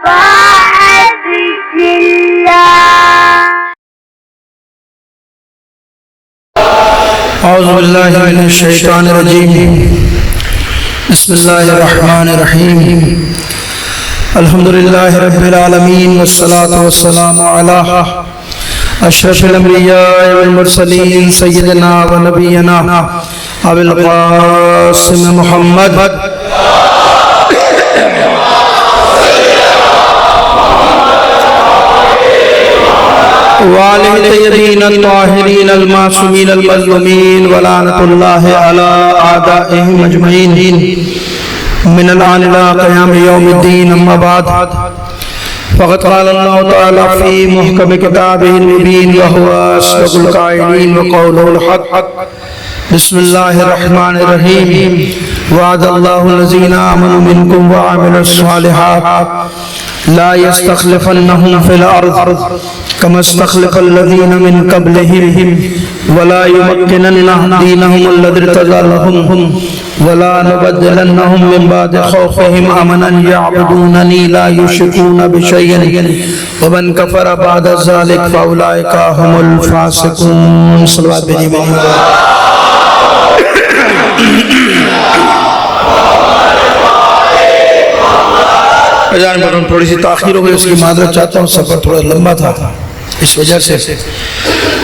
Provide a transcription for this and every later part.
طاعة الله. اعوذ باللہ من الشیطان الرجیم بسم اللہ الرحمن الرحیم الحمدللہ رب العالمین والصلاة والسلام علی اشرف الانبیاء والمرسلین سیدنا و نبینا ابی القاسم محمد وآلہ الطیبین الطاہرین المعصومین المظلومین ولعنۃ اللہ علی اعدائہم اجمعین من الآن الی قیام یوم الدین اما بعد فقد قال اللہ تعالی فی محکم کتابہ المبین وہو اصدق القائلین وقولہ الحق بسم اللہ الرحمن الرحیم وعد اللہ الذین آمنوا منکم وعملوا الصالحات لا يستخلفنهم في الأرض كما استخلف الذين من قبلهم ولا يمكنن دينهم الذي ارتضى لهم ولا نبدلنهم من بعد خوفهم أمنا يعبدونني لا يشركون بشيء ومن كفر بعد ذلك فأولئك هم الفاسقون. صلوات بني جان بڑھن تھوڑی سی تاخیر ہو گئی، اس کی معذرت چاہتا ہوں، سفر تھوڑا لمبا تھا اس وجہ سے.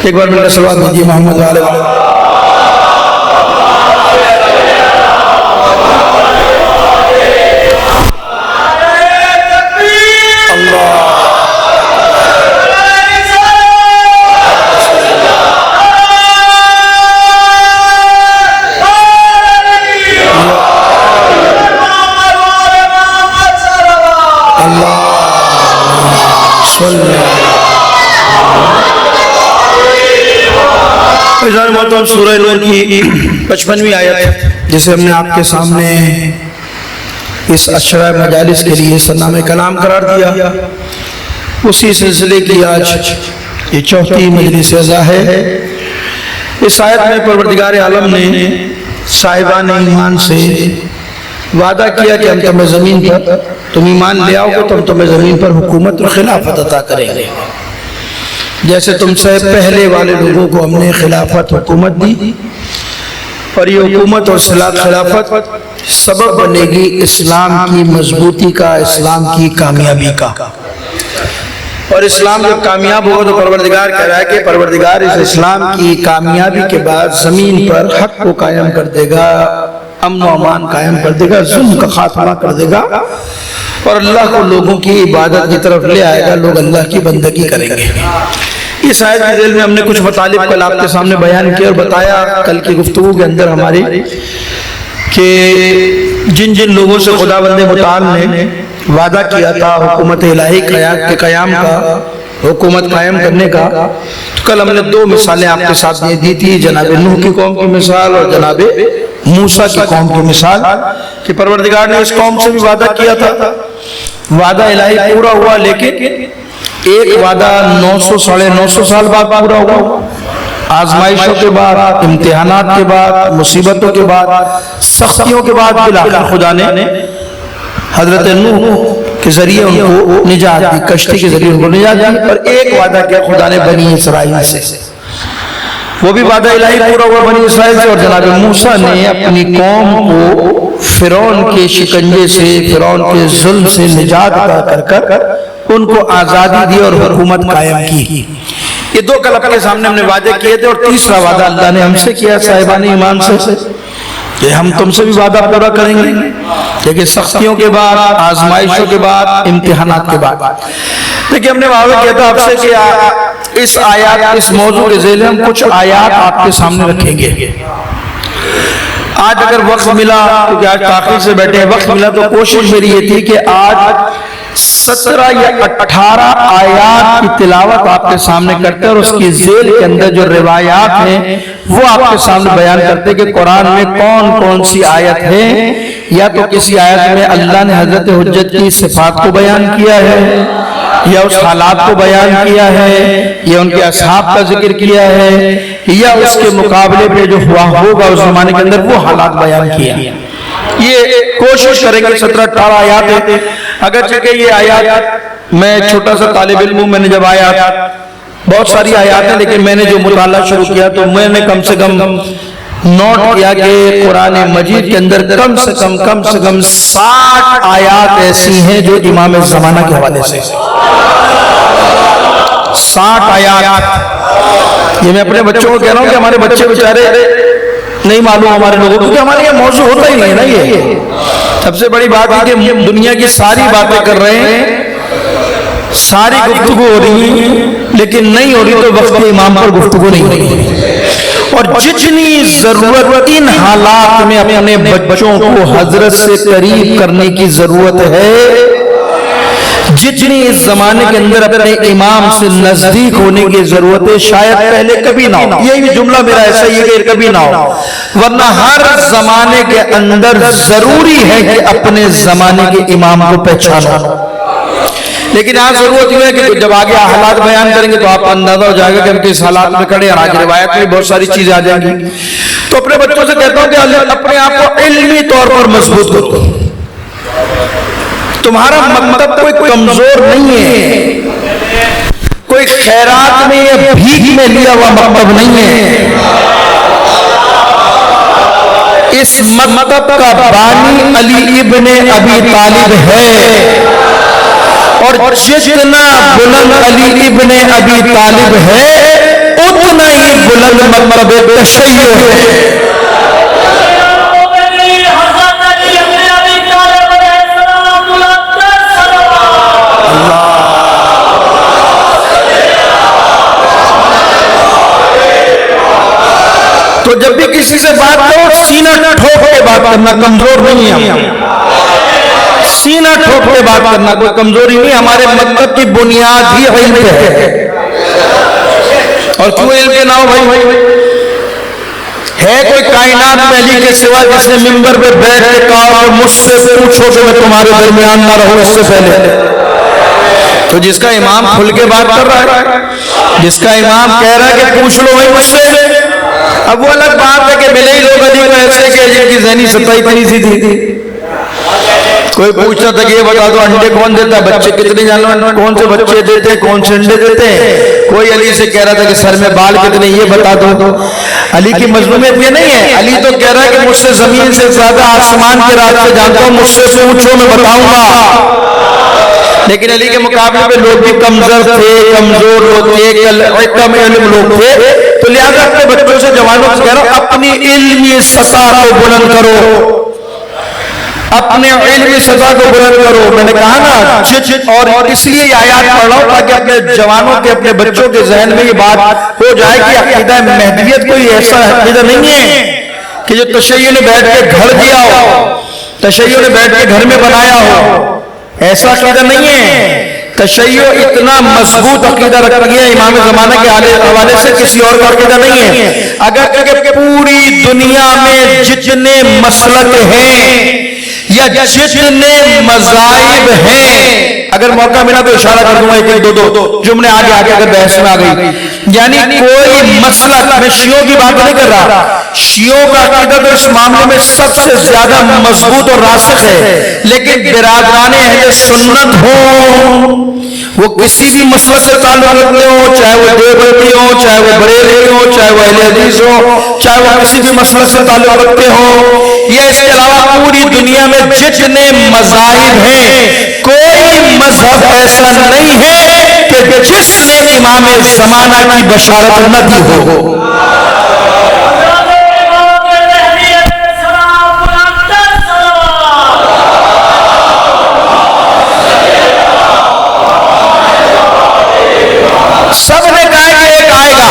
ایک بار میرا صلوات بھیجیے محمد علیہ محترم. سورہ نور کی 55ویں آیت جسے ہم نے آپ کے سامنے اس عشرہ مجالس کے لیے سرنامہ کلام قرار دیا، اسی سلسلے کی آج یہ 4تھی مجلس عزا ہے. اس آیت میں پروردگار عالم نے صاحبان ایمان سے وعدہ کیا کہ ہم تمہیں زمین پر، تم ایمان لے آؤ گے تو ہم تمہیں زمین پر حکومت اور خلافت عطا کریں گے. جیسے تم سے پہلے والے لوگوں کو ہم نے خلافت حکومت دی، اور یہ حکومت اور خلافت سبب بنے گی اسلام کی مضبوطی کا، اسلام کی کامیابی کا. اور اسلام جب کامیاب ہوگا تو پروردگار کہہ رہا ہے کہ پروردگار اس اسلام کی کامیابی کے بعد زمین پر حق کو قائم کر دے گا، امن و امان قائم کر دے گا، ظلم کا خاتمہ کر دے گا، اور اللہ کو لوگوں کی عبادت کی طرف لے آئے گا، لوگ اللہ کی بندگی کریں گے. اس آیت کی ذیل میں ہم نے کچھ مطالب کل آپ کے سامنے بیان کیا اور بتایا کل کی گفتگو کے اندر ہماری کہ جن جن لوگوں سے خداوند متعال نے وعدہ کیا تھا حکومت الہی کے قیام کا، حکومت قائم کرنے کا، تو کل ہم نے 2 مثالیں آپ کے ساتھ دی تھی، جناب نوح کی قوم کی مثال اور جناب موسیٰ کی قوم کی مثال، کہ پروردگار نے اس قوم سے بھی وعدہ کیا تھا، وعدہ الہی پورا ہوا، لیکن ایک وعدہ 900 سال بعد پورا ہوا، آزمائشوں کے بعد، امتحانات کے بعد، مصیبتوں کے بعد، سختیوں کے بعد بالآخر خدا نے حضرت نوح کے ذریعے ان کو نجات دی، کشتی کے ذریعے ان کو نجات دی. اور ایک وعدہ کیا خدا نے بنی اسرائیل سے، وہ بھی وعدہ الہی پورا ہوا بنی اسرائیل سے. اور جناب موسیٰ نے اپنی قوم کو فرعون کے شکنجے سے، فرعون کے ظلم سے نجات عطا کر ان کو آزادی دی اور حکومت قائم کی. یہ 2 کل کے سامنے ہم نے وعدے کیے تھے. اور تیسرا وعدہ اللہ نے ہم سے کیا صاحبان ایمان سے کہ ہم تم سے بھی وعدہ پورا کریں گے، لیکن سختیوں کے بعد، آزمائشوں کے بعد، امتحانات کے بعد. لیکن ہم نے وعدہ کیا تھا آپ سے کہ اس آیات، اس موضوع کے ذیل ہم کچھ آیات آپ کے سامنے رکھیں گے. آج اگر وقت ملا، کیونکہ آج تاخیر سے بیٹھے ہیں، وقت ملا تو کوشش میری یہ تھی کہ آج 17 یا 18 آیات کی تلاوت آپ کے سامنے کرتے اور اس کی ذیل کے اندر جو روایات ہیں وہ آپ کے سامنے بیان کرتے کہ قرآن میں کون کون سی آیت ہے. یا تو کسی آیت میں اللہ نے حضرت حجت کی صفات کو بیان کیا ہے، یا اس حالات کو بیان کیا ہے، یا ان کے اصحاب کا ذکر کیا ہے، یا اس کے مقابلے پہ جو ہوا ہوگا اس زمانے کے اندر وہ حالات بیان کیا. یہ کوشش کریں گے 17-18 آیات اگرچہ کہ یہ آیات میں چھوٹا سا طالب علم ہوں، میں نے جب آیات بہت ساری آیات ہیں، لیکن میں نے جو مطالعہ شروع کیا تو میں نے کم سے کم نوٹ کیا کہ قرآن مجید کے اندر کم سے کم 60 آیات ایسی ہیں جو امام زمانہ کے حوالے سے 60 آیات. یہ میں اپنے بچوں کو کہہ رہا ہوں کہ ہمارے بچے بیچارے نہیں معلوم ہمارے لوگوں کو، کیونکہ ہمارے یہ موضوع ہوتا ہی نہیں ہے نا. یہ سب سے بڑی بات ہے کہ دنیا کی ساری باتیں کر رہے ہیں، ساری گفتگو ہو رہی ہیں، لیکن نہیں ہو رہی تو وقت امام پر گفتگو نہیں ہو رہی. اور جتنی ضرورت ان حالات میں اپنے بچوں کو حضرت سے قریب کرنے کی ضرورت ہے، جتنی اس زمانے کے اندر اپنے امام سے نزدیک ہونے کی ضرورت ہے، شاید پہلے کبھی نہ ہو. یہ جملہ میرا ایسا ہی ہے کہ کبھی نہ ہو، ورنہ ہر زمانے کے اندر ضروری ہے کہ اپنے زمانے کے امام کو پہچانو. لیکن آج ضرورت یہ ہے کہ جب آگے حالات بیان کریں گے تو آپ اندازہ ہو جائے گا کہ ہم کس حالات میں کھڑے ہیں. آج روایت میں بہت ساری چیزیں آ جائیں گی. تو اپنے بچوں سے کہتا ہوں کہ اپنے آپ کو علمی طور پر مضبوط کرو. تمہارا مکتب کوئی کمزور نہیں ہے، کوئی خیرات میں یا بھیک میں لیا ہوا مکتب نہیں ہے. اس مکتب کا بانی علی ابن ابی طالب ہے، اور جتنا بلند علی ابن ابی طالب ہے اتنا ہی بلند مکتب تشیع ہے. تو جب بھی کسی سے بات کرو سینہ ٹھوک کے بات کرنا، کمزور نہیں ہے. سینہ ٹھوک کے بات کرنا کوئی کمزوری نہیں. ہمارے مکتب کی بنیاد ہی علم پہ ہے. اور کیوں علم پہ نہ ہو بھائی؟ ہے کوئی کائنات میں علی کے سوا جس نے منبر پہ بیٹھ کے کہا کہ مجھ سے پوچھو کہ میں تمہارے درمیان نہ رہوں اس سے پہلے؟ تو جس کا امام کھل کے بات کر رہا ہے، جس کا امام کہہ رہا ہے کہ پوچھ لو بھائی مجھ سے. اب وہ الگ بات ہے کہ ملے ہی لوگ علی کو ایسے کہ جن کی ذہنی سطح اتنی سی تھی. کوئی پوچھتا تھا کہ یہ بتا دو انڈے کون دیتا ہے، بچے کتنے جانور، کون سے بچے دیتے ہیں، کون سے انڈے دیتے ہیں. کوئی علی سے کہہ رہا تھا کہ سر میں بال کتنے، یہ بتا دو. علی کی مظلومیت یہ نہیں ہے. علی تو کہہ رہا ہے کہ مجھ سے زمین سے زیادہ آسمان کے راستے جانتا ہوں، مجھ سے پوچھو میں بتاؤں گا. لیکن علی کے مقابلے میں لوگ بھی کمزور تھے، کمزور لوگ تھے، کم علم لوگ تھے. تو لہٰذا اپنے بچوں سے، جوانوں سے کہہ رہا ہوں اپنی علمی سطح کو بلند کرو، اپنے علمی سطح کو بلند کرو. میں نے کہا نا، اور اس لیے یہ آیات پڑھ رہا ہوں تاکہ اپنے جوانوں کے، اپنے بچوں کے ذہن میں یہ بات ہو جائے کہ عقیدہ مہدیت کوئی ایسا عقیدہ نہیں ہے کہ جو تشیع نے بیٹھ کے گھڑ دیا ہو، تشیع نے بیٹھ کے گھر میں بنایا ہو. ایسا عقیدہ نہیں ہے. تشیع اتنا مضبوط عقیدہ رکھ گیا امام زمانہ کے حوالے سے، کسی اور کا عقیدہ نہیں ہے. اگر کہ پوری دنیا میں جتنے مسلک ہیں یا جتنے مذاہب ہیں، اگر موقع ملا تو اشارہ کر دوں گا ایک دو جملے آگے اگر بحث میں آ گئی. یعنی کوئی مسلک، میں شیعوں کی بات نہیں کر رہا، شیعوں کا عقیدہ تو اس معاملے میں سب سے زیادہ مضبوط اور راسخ ہے. لیکن برادران اہل سنت ہوں، وہ کسی بھی مسلک سے تعلق رکھتے ہوں، چاہے وہ دیوبندی ہوں، چاہے وہ بریلوی ہوں، چاہے وہ اہل حدیث ہوں، چاہے وہ کسی بھی مسلک سے تعلق رکھتے ہوں، یا اس کے علاوہ پوری دنیا میں جتنے مذاہب ہیں، کوئی مذہب ایسا نہیں ہے کہ جس نے امام زمانہ کی بشارت نہ دی ہو. سب نے کہا کہ ایک آئے گا.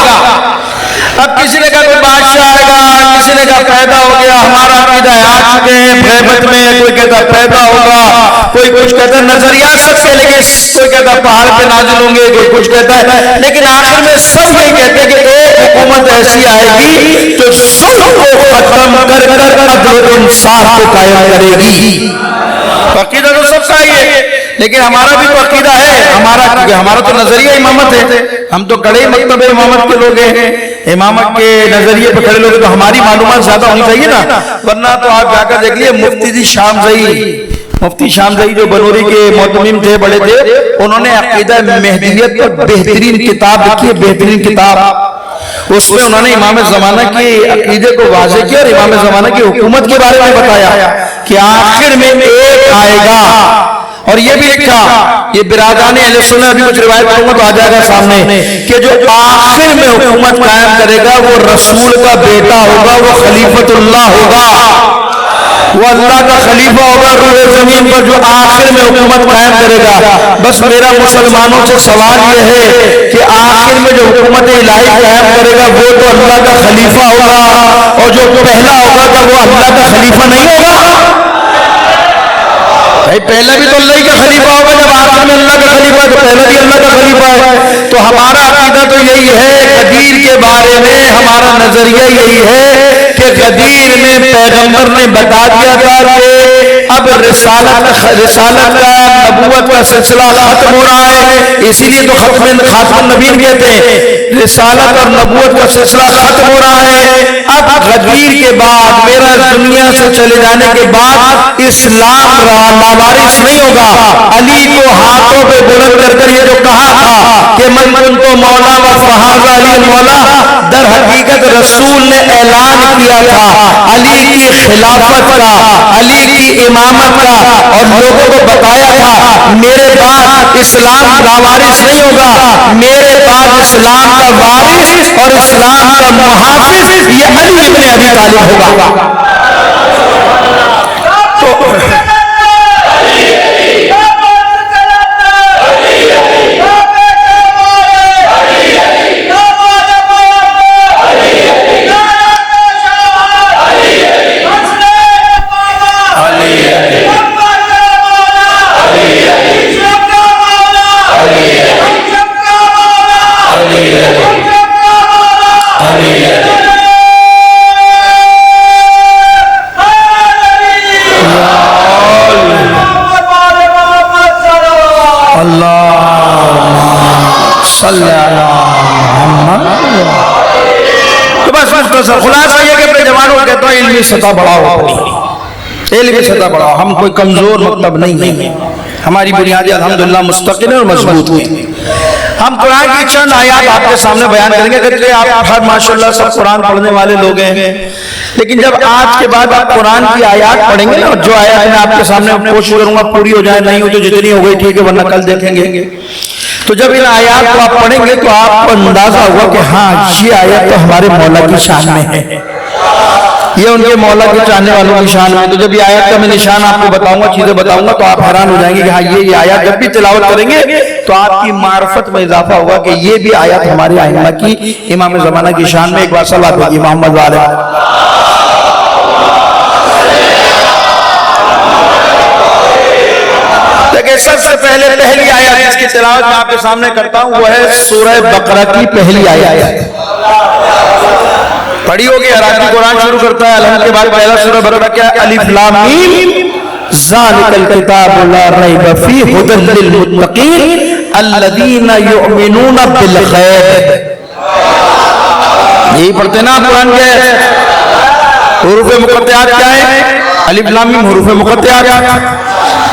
اب کسی نے کہا کوئی بادشاہ آئے گا، کسی نے کہا پیدا ہو گیا. ہمارا عقیدہ ہے آ چکے ہیں غیبت میں، کوئی کہتا پیدا ہوگا، کوئی کچھ کہتا نظریات سب کے، لیکن کوئی کہتا پہاڑ پہ نازل ہوں گے، کوئی کچھ کہتا ہے. لیکن آخر میں سب یہ کہتے ہیں کہ ایک حکومت ایسی آئے گی جو ظلم کو ختم کر کر عدل و انصاف کو قائم کرے گی. عقیدہ تو سب کا ہی ہے، لیکن ہمارا بھی تو عقیدہ ہے. ہمارا تو نظریہ امامت ہے. ہم تو کڑے مکتب امامت کے لوگ ہیں، امامت کے نظریے پہ کھڑے لوگ ہیں، تو ہماری معلومات زیادہ ہونی چاہیے نا. ورنہ تو آپ جا کر دیکھ لیے مفتی جی شام زئی مفتی شامزئی جو بنوری کے معتمم تھے، بڑے تھے، انہوں نے عقیدہ مہدیت پر بہترین کتاب لکھی ہے، بہترین کتاب۔ اس میں انہوں نے امام زمانہ کے عقیدے کو واضح کیا اور امام زمانہ کی حکومت کے بارے میں بتایا کہ آخر میں ایک آئے گا، اور یہ بھی لکھا، یہ برادران اہل سنت، ابھی کچھ روایت کروں گا تو آ جائے گا سامنے، کہ جو آخر میں حکومت قائم کرے گا وہ رسول کا بیٹا ہوگا، وہ خلیفۃ اللہ ہوگا، وہ اللہ کا خلیفہ ہوگا روح زمین پر، جو آخر میں حکومت قائم کرے گا۔ بس میرا مسلمانوں سے سوال یہ ہے کہ آخر میں جو حکومت الہی قائم کرے گا وہ تو اللہ کا خلیفہ ہوگا، اور جو پہلا ہوگا تو وہ اللہ کا خلیفہ نہیں ہوگا۔ بھائی پہلا بھی تو اللہ کا خلیفہ ہوگا، جب آخر میں اللہ کا خلیفہ ہے تو پہلا بھی اللہ کا خلیفہ ہے۔ تو ہمارا عقیدہ تو یہی ہے، غدیر کے بارے میں ہمارا نظریہ یہی ہے کہ غدیر میں پیغمبر نے بتا دیا تھا کہ اب رسالت کا نبوت کا سلسلہ ختم ہو رہا ہے، اسی لیے تو خاتم النبیین کہتے ہیں، رسالت اور نبوت کا سلسلہ ختم ہو رہا ہے۔ اب غدیر کے بعد، میرا دنیا سے چلے جانے کے بعد اسلام لاوارث نہیں ہوگا۔ علی کو ہاتھوں پہ بلند کر کر یہ جو کہا تھا کہ من کنت مولا و فہذا علی المولا، در حقیقت رسول نے اعلان کیا تھا علی کی خلافت کا، علی کی امامت کا، اور لوگوں کو بتایا تھا میرے بعد اسلام لاوارث نہیں ہوگا، میرے بعد اسلام کا وارث اور اسلام کا محافظ یہ علی ابن ابی طالب ہوگا۔ تو بس خلاصہ یہ کہ اپنے جوانوں کو کہتا ہوں علمی سطح بڑھاؤ، علمی سطح بڑھاؤ، ہم کوئی کمزور مکتب نہیں ہیں، ہماری بنیادیں الحمدللہ مستقل اور مضبوط ہیں۔ ہم قرآن کی چند آیات آپ کے سامنے بیان کریں گے، کہ آپ ہر ماشاءاللہ سب قرآن پڑھنے والے لوگ ہیں، لیکن جب آج کے بعد آپ قرآن کی آیات پڑھیں گے نا، جو آیات میں آپ کے سامنے کوشش کروں گا پوری ہو جائے، نہیں ہو تو جتنی ہو گئی ٹھیک ہے، ورنہ کل دیکھیں گے۔ تو جب ان آیات کو آپ پڑھیں گے تو آپ کو اندازہ ہوگا کہ ہاں یہ آیت تو ہمارے مولا کی شان میں ہے، یہ ان کے مولا کے چاہنے والوں کی شان میں۔ تو جب یہ آیت کا میں نشان آپ کو بتاؤں گا، چیزیں بتاؤں گا، تو آپ حیران ہو جائیں گے کہ ہاں یہ آیات جب بھی تلاوت کریں گے تو آپ کی معرفت میں اضافہ ہوگا کہ یہ بھی آیات ہمارے ائمہ کی، امام زمانہ کی شان میں۔ ایک بار صلوات پڑھیے محمد والے۔ لیکن سب سے پہلے پہلی آیت جس کی تلاوت میں آپ کے سامنے کرتا ہوں وہ ہے سورہ بقرہ کی پہلی آیت۔ پڑھی ہوگی، عربی قرآن شروع کرتا ہے الحمد کے بعد پہلا سورہ بقرہ کیا ہے؟ الف لام میم ذالک الکتاب لا ریب فیہ ھدی للمتقین الذین یؤمنون بالغیب۔ یہی پڑھتے نا قرآن کے حروف مقطعات کیا ہے؟ الف لام میم حروف مقطعات۔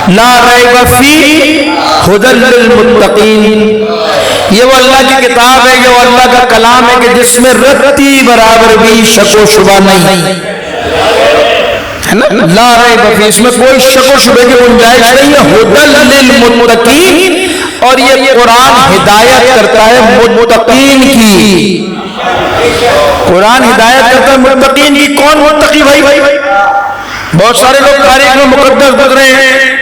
لا ریب فیہ ھدی للمتقین، یہ وہ اللہ کی کتاب ہے، یہ وہ اللہ کا کلام ہے کہ جس میں رتی برابر بھی شک و شبہ نہیں ہے نا۔ لا ریب فیہ، اس میں کوئی شک و شبہ کی گنجائش نہیں ہے۔ ھدی للمتقین، اور یہ قرآن ہدایت کرتا ہے متقین کی، قرآن ہدایت کرتا ہے متقین کی۔ کون متقی بھائی؟ بہت سارے لوگ تاریخ میں مقدس گزرے ہیں،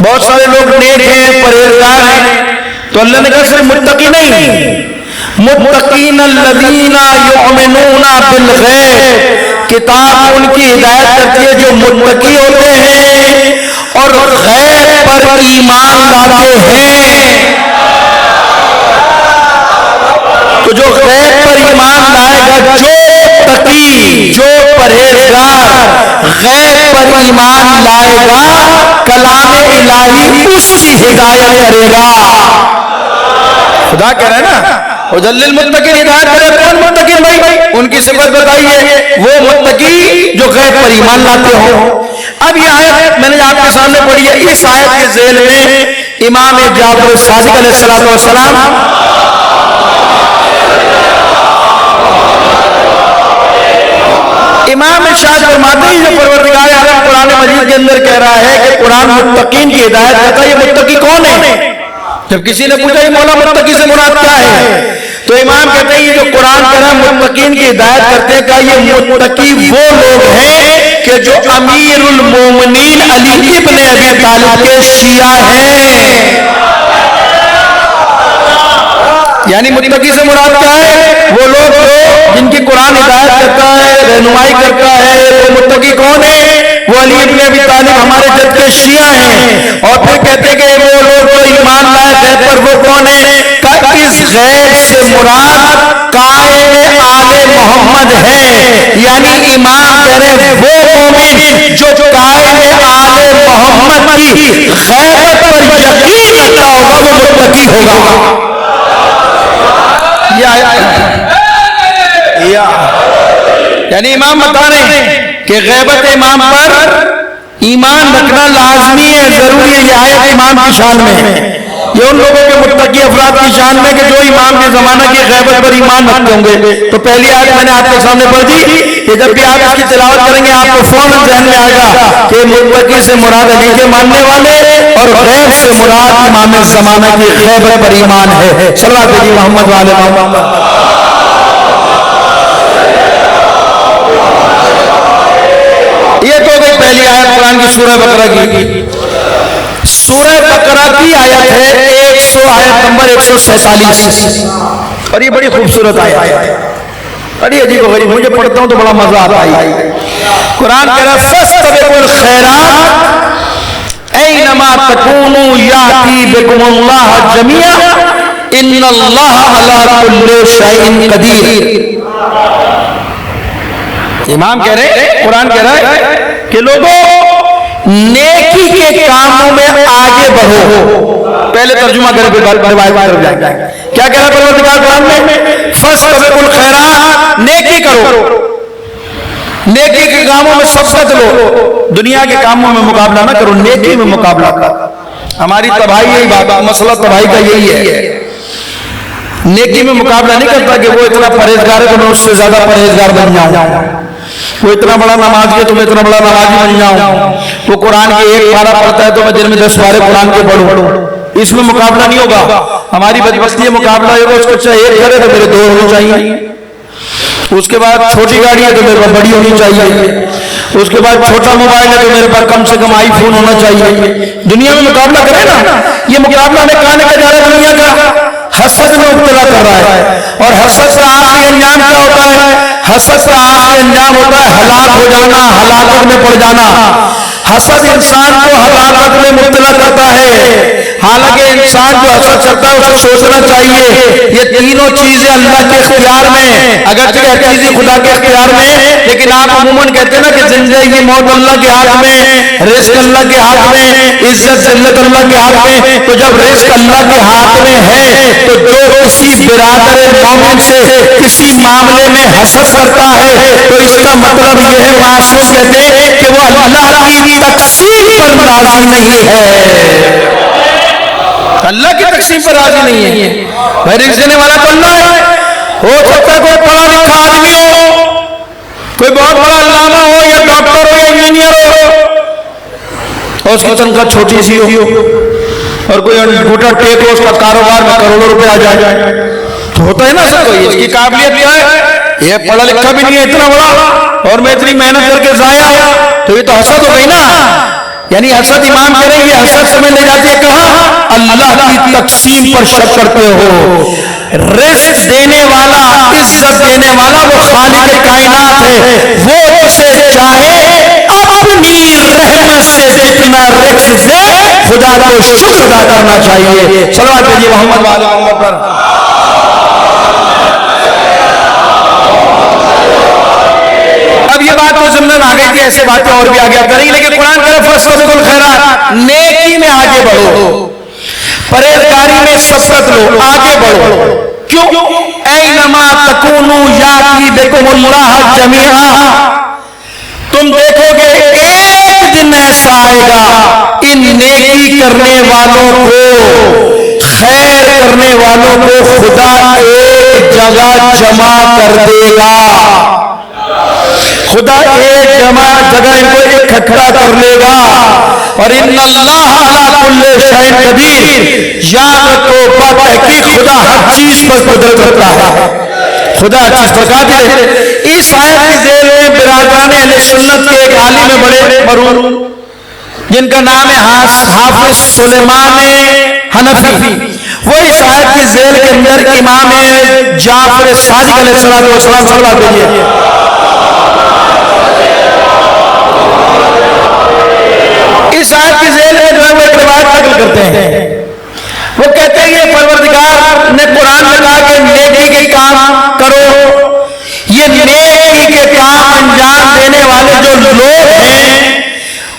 بہت سارے لوگ نیک ہیں، پرہیزگار ہیں، تو اللہ نے کہا صرف متقی نہیں، متقین الذین یؤمنون بالغیب، کتاب ان کی ہدایت کرتی ہے جو متقی ہوتے ہیں اور غیب پر ایمان لاتے ہیں۔ تو جو غیب پر ایمان لائے گا، جو تقی، جو پرہیزگار غیب پر ایمان لائے گا، کلام الہی اس کی ہدایت کرے گا۔ خدا کہہ رہے ہیں نا ھدی للمتقین، ہدایت کرے۔ کون متقین بھائی؟ ان کی صفت بتائیے، وہ متقی جو غیب پر ایمان لاتے ہوں۔ اب یہ آیت میں نے آپ کے سامنے پڑھی ہے، اس آیت کے ذیل میں امام جعفر صادق علیہ السلام امام ارشاد فرماتے ہیں جو پروردگار عالم قرآن مجید کے اندر کہہ رہا ہے کہ قرآن متقین کی ہدایت کرتا ہے، یہ متقی کون ہے؟ جب کسی نے پوچھا یہ مولا متقی سے مراد کیا ہے، تو امام کہتے ہیں یہ جو قرآن کہہ رہا ہے متقین کی ہدایت کرتے ہیں، کہ یہ متقی وہ لوگ ہیں کہ جو امیر المومنین علی ابن ابی طالب کے شیعہ ہیں۔ یعنی متقی سے مراد کیا ہے؟ وہ لوگ جو جن کی قرآن ہدایت کرتا ہے، رہنمائی کرتا ہے، وہ متقی کون ہے؟ وہ علی ابن ابی طالب ہمارے جد کے شیعہ ہیں۔ اور پھر کہتے کہ وہ لوگ جو ایمان لائے غیب پر، وہ کون ہے؟ کہ اس غیب سے مراد قائم آل محمد ہے، یعنی امام کہہ رہے ہیں وہ مومن جو قائم آل محمد کی غیبت پر یقین رکھتا ہوگا وہ متقی ہوگا۔ یعنی امام بتا رہے ہیں کہ غیبت امام پر ایمان رکھنا لازمی ہے، ضروری ہے۔ یہ آیت امام کی شان میں ہے، یہ ان لوگوں کے متقی افراد کی شان میں کہ جو امام کے زمانہ کی غیبت پر ایمان رکھتے ہوں گے۔ تو پہلی آیت میں نے آپ کے سامنے پڑھ دی کہ جب بھی آپ اس کی تلاوت کریں گے آپ کو فوراً ذہن میں آئے گا کہ متقی سے مراد علی کے ماننے والے اور غیب سے مراد امام زمانہ کی غیبت پر ایمان ہے۔ صلوات علی محمد والے محمد۔ یہ تو گئی پہلی آیت قرآن کی سورہ بقرہ کی۔ سورہ بقرہ کی آیت ہے 100 آیت نمبر 147، اور یہ بڑی خوبصورت آیت ہے، بڑی عجیب و غریب، مجھے پڑھتا ہوں تو بڑا مزہ آتا ہے۔ قرآن کہہ رہا ہے فاستبقوا الخیرات اینما تکونوا یأتی بکم اللہ جمیعا ان اللہ علی کل شیء قدیر۔ امام کہہ رہے ہیں، قرآن کہہ رہا ہے کہ لوگوں نیکی کے کاموں میں آگے بڑھو۔ پہلے ترجمہ کریں پھر روایت طرف جائیں گے۔ کیا کہہ رہا ہے پروردگار قرآن میں؟ فاستبقوا الخیرات، نیکی کرو، نیکی کے کاموں میں سبقت لو، دنیا کے کاموں میں مقابلہ نہ کرو، نیکی میں مقابلہ کرو۔ ہماری تباہی یہی بات، مسئلہ تباہی کا یہی ہے، نیکی میں مقابلہ نہیں کرتا کہ وہ اتنا پرہیزگار ہے تو میں اس سے زیادہ پرہیزگار بن جاؤں، وہ اتنا بڑا نمازی ہے تو میں اتنا بڑا نمازی بن جاؤں، وہ قرآن کی ایک پارہ پڑھتا ہے تو میں دن میں 10 پارے قرآن کے پڑھوں۔ اس میں مقابلہ نہیں ہوگا۔ ہماری بدبختی ہے مقابلہ ہوگا، اس کو چاہے ایک کرے تو میرے 2 ہونی چاہیے، اس کے بعد چھوٹی گاڑی ہے تو میرے پاس بڑی ہونی چاہیے، اس کے بعد چھوٹا موبائل ہے تو میرے پاس کم سے کم آئی فون ہونا چاہیے۔ دنیا میں مقابلہ کرے نا، یہ مقابلہ ہمیں کہاں لے کے جا رہا ہے؟ دنیا کا حسد میں مبتلا کر رہا ہے، اور حسد کا آخری انجام کیا ہوتا ہے؟ حسد کا آخری انجام ہوتا ہے ہلاک ہو جانا، ہلاکت میں پڑ جانا۔ حسد انسان کو ہلاکت میں مبتلا کرتا ہے، حالانکہ انسان جو حسد کرتا ہے اس کو سوچنا چاہیے یہ تینوں چیزیں اللہ کے اختیار میں، اگرچہ ہر چیز خدا کے اختیار میں، لیکن آپ عموماً کہتے ہیں نا کہ زندگی موت اللہ کے ہاتھ میں، رزق اللہ کے ہاتھ میں، عزت ذلت اللہ کے ہاتھ میں۔ تو جب رزق اللہ کے ہاتھ میں ہے تو جو کسی برادر مومن سے کسی معاملے میں حسد کرتا ہے تو اس کا مطلب یہ ہے، معاشرے کہتے ہیں کہ وہ اللہ کی تقسیم پر راضی نہیں ہے، اللہ کی تقسیم پر راضی نہیں ہے۔ بھائی رزق دینے والا تو اللہ ہے، ہو سکتا ہے کوئی پڑھا لکھا آدمی ہو، کوئی بہت بڑا علامہ ہو یا ڈاکٹر ہو یا انجینئر ہو، اور اس کی تنخواہ چھوٹی سی ہو، اور کوئی انگوٹھا ٹیک ہو، اس کا کاروبار میں کروڑوں روپے آ جائے، تو ہوتا ہے نا سر کوئی اس کی قابلیت کیا ہے، یہ پڑھا لکھا بھی نہیں ہے اتنا بڑا اور میں اتنی محنت کر کے ضائع ہوا، تو یہ تو حسد ہو گئی نا۔ یعنی حسد امام کہہ رہے ہیں یہ حسد سمجھ لے جاتی ہے کہاں؟ اللہ کی تقسیم پر شک کرتے ہو۔ رزق دینے والا، عزت دینے والا وہ خالق کائنات ہے، وہ جسے چاہے اپنی رحمت سے جتنا رزق دے خدا کو شکر ادا کرنا چاہیے۔ صلوات علی محمد وعلی محمد پر۔ اب یہ بات تو ضمن آ گئی تھی، ایسے باتیں اور بھی آگے کریں گے، لیکن قرآن کہہ رہا ہے فاستبقوا الخیرات، نیکی میں آگے بڑھو، پرہیزگاری میں سبقت لو، آگے بڑھو۔ کیوں؟ اینما تکونوا یاتی بکم اللہ جمیعا، تم دیکھو گے ایک دن آئے گا، ان نیکی کرنے والوں کو، خیر کرنے والوں کو خدا ایک جگہ جمع کر دے گا، خدا ایک جگہ ان کو اکٹھا کر لے گا۔ اور ان اللہ علی کل شیء قدیر، یاد رکھو بتحقیق خدا ہر چیز پر قدرت رکھتا ہے، خدا ہر چیز پر قادر ہے۔ اس آیت کی ذیل میں برادران اہل سنت کے ایک عالم بڑے مرحوم جن کا نام ہے حافظ سلیمان حنفی، وہ اس آیت کی ذیل کے اندر امام جعفر صادق علیہ السلام صلوات بھیجیے۔ اس آیت کی ذیل میں جو ہے وہ ایک روایت نقل کرتے ہیں، وہ کہتے ہیں یہ پروردگار نے قرآن میں کہا کہ نیکی کے کام کرو، یہ نیکی کے کام انجام دینے والے جو لوگ ہیں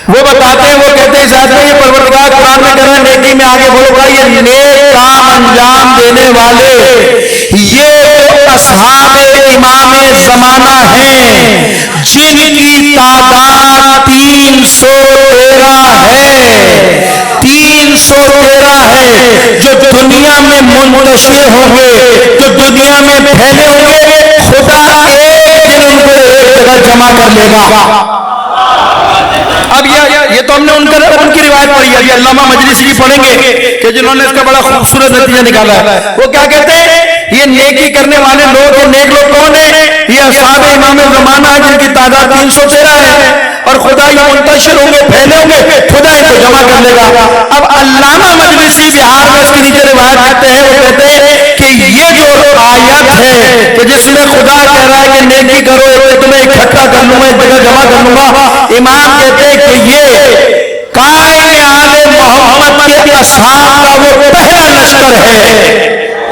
وہ بتاتے ہیں، وہ کہتے ہیں ذات میں یہ پروردگار قرآن میں کہہ رہا ہے نیکی میں آگے بولو گا، یہ نیک کام انجام دینے والے یہ اصحاب امام زمانہ ہیں جن کی تعداد 313 ہے، 313 ہے، جو دنیا میں منتشر ہوں گے، جو دنیا میں پھیلے ہوں گے، خدا ایک دن ان کو ایک جگہ جمع کر لے گا۔ اب یہ تو ہم نے ان کی روایت پڑھی ہے، یہ علامہ مجلسی کی پڑھیں گے کہ جنہوں نے اس کا بڑا خوبصورت نتیجہ نکالا ہے۔ وہ کیا کہتے ہیں؟ یہ نیکی کرنے والے لوگ اور نیک لوگ کون ہیں؟ یہ اصحاب امام زمانہ ہیں جن کی تعداد 313 ہے، اور خدا یہ منتشر ہوں گے، پھیلے ہوں گے، خدا ان کو جمع کر لے گا۔ اب علامہ مجلسی بہار میں اس کے نیچے روایت کرتے ہیں، وہ کہتے ہیں کہ یہ جو آیت ہے کہ جس میں خدا کہہ رہا ہے کہ نیکی کرو، تمہیں اکٹھا کر لوں گا، ایک جگہ جمع کر لوں گا، امام کہتے ہیں کہ یہ قائم آل محمد کے اصحاب کا وہ پہلا لشکر ہے،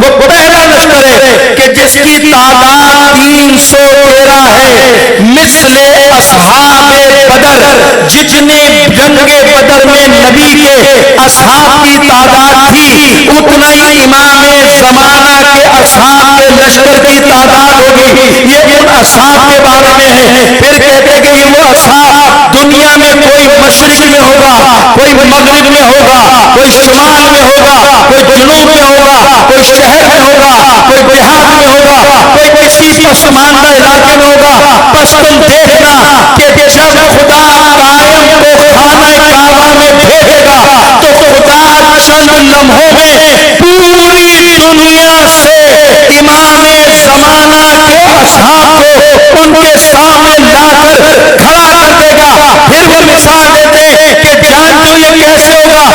وہ پہلا لشکر ہے کہ جس کی تعداد 313 ہے، مثل اصحاب بدر، جتنے جنگ بدر میں نبی کے اصحاب کی تعداد تھی اتنا ہی امام زمانہ کے اصحاب کے لشکر کی تعداد ہوگی۔ یہ ان اصحاب کے بارے میں ہے۔ پھر کہتے کہ یہ وہ اصحاب دنیا میں کوئی مشرق میں ہوگا، کوئی مغرب میں ہوگا، کوئی شمال میں ہوگا، کوئی جنوب میں ہوگا، کوئی شہر میں ہوگا، کوئی دیہات میں ہوگا، کوئی کسی پسماندہ علاقے میں ہوگا، بس تم دیکھنا کہ جب خدا قائم کو خانہ کعبہ میں بھیجے گا تو خدا چند لمحوں میں پوری دنیا سے امام زمانہ کے اصحاب کو ان کے سامنے لا کر کھڑا کر دے گا۔ پھر وہ مثال دیتے کہ جانتے یہ کیسے ہوگا؟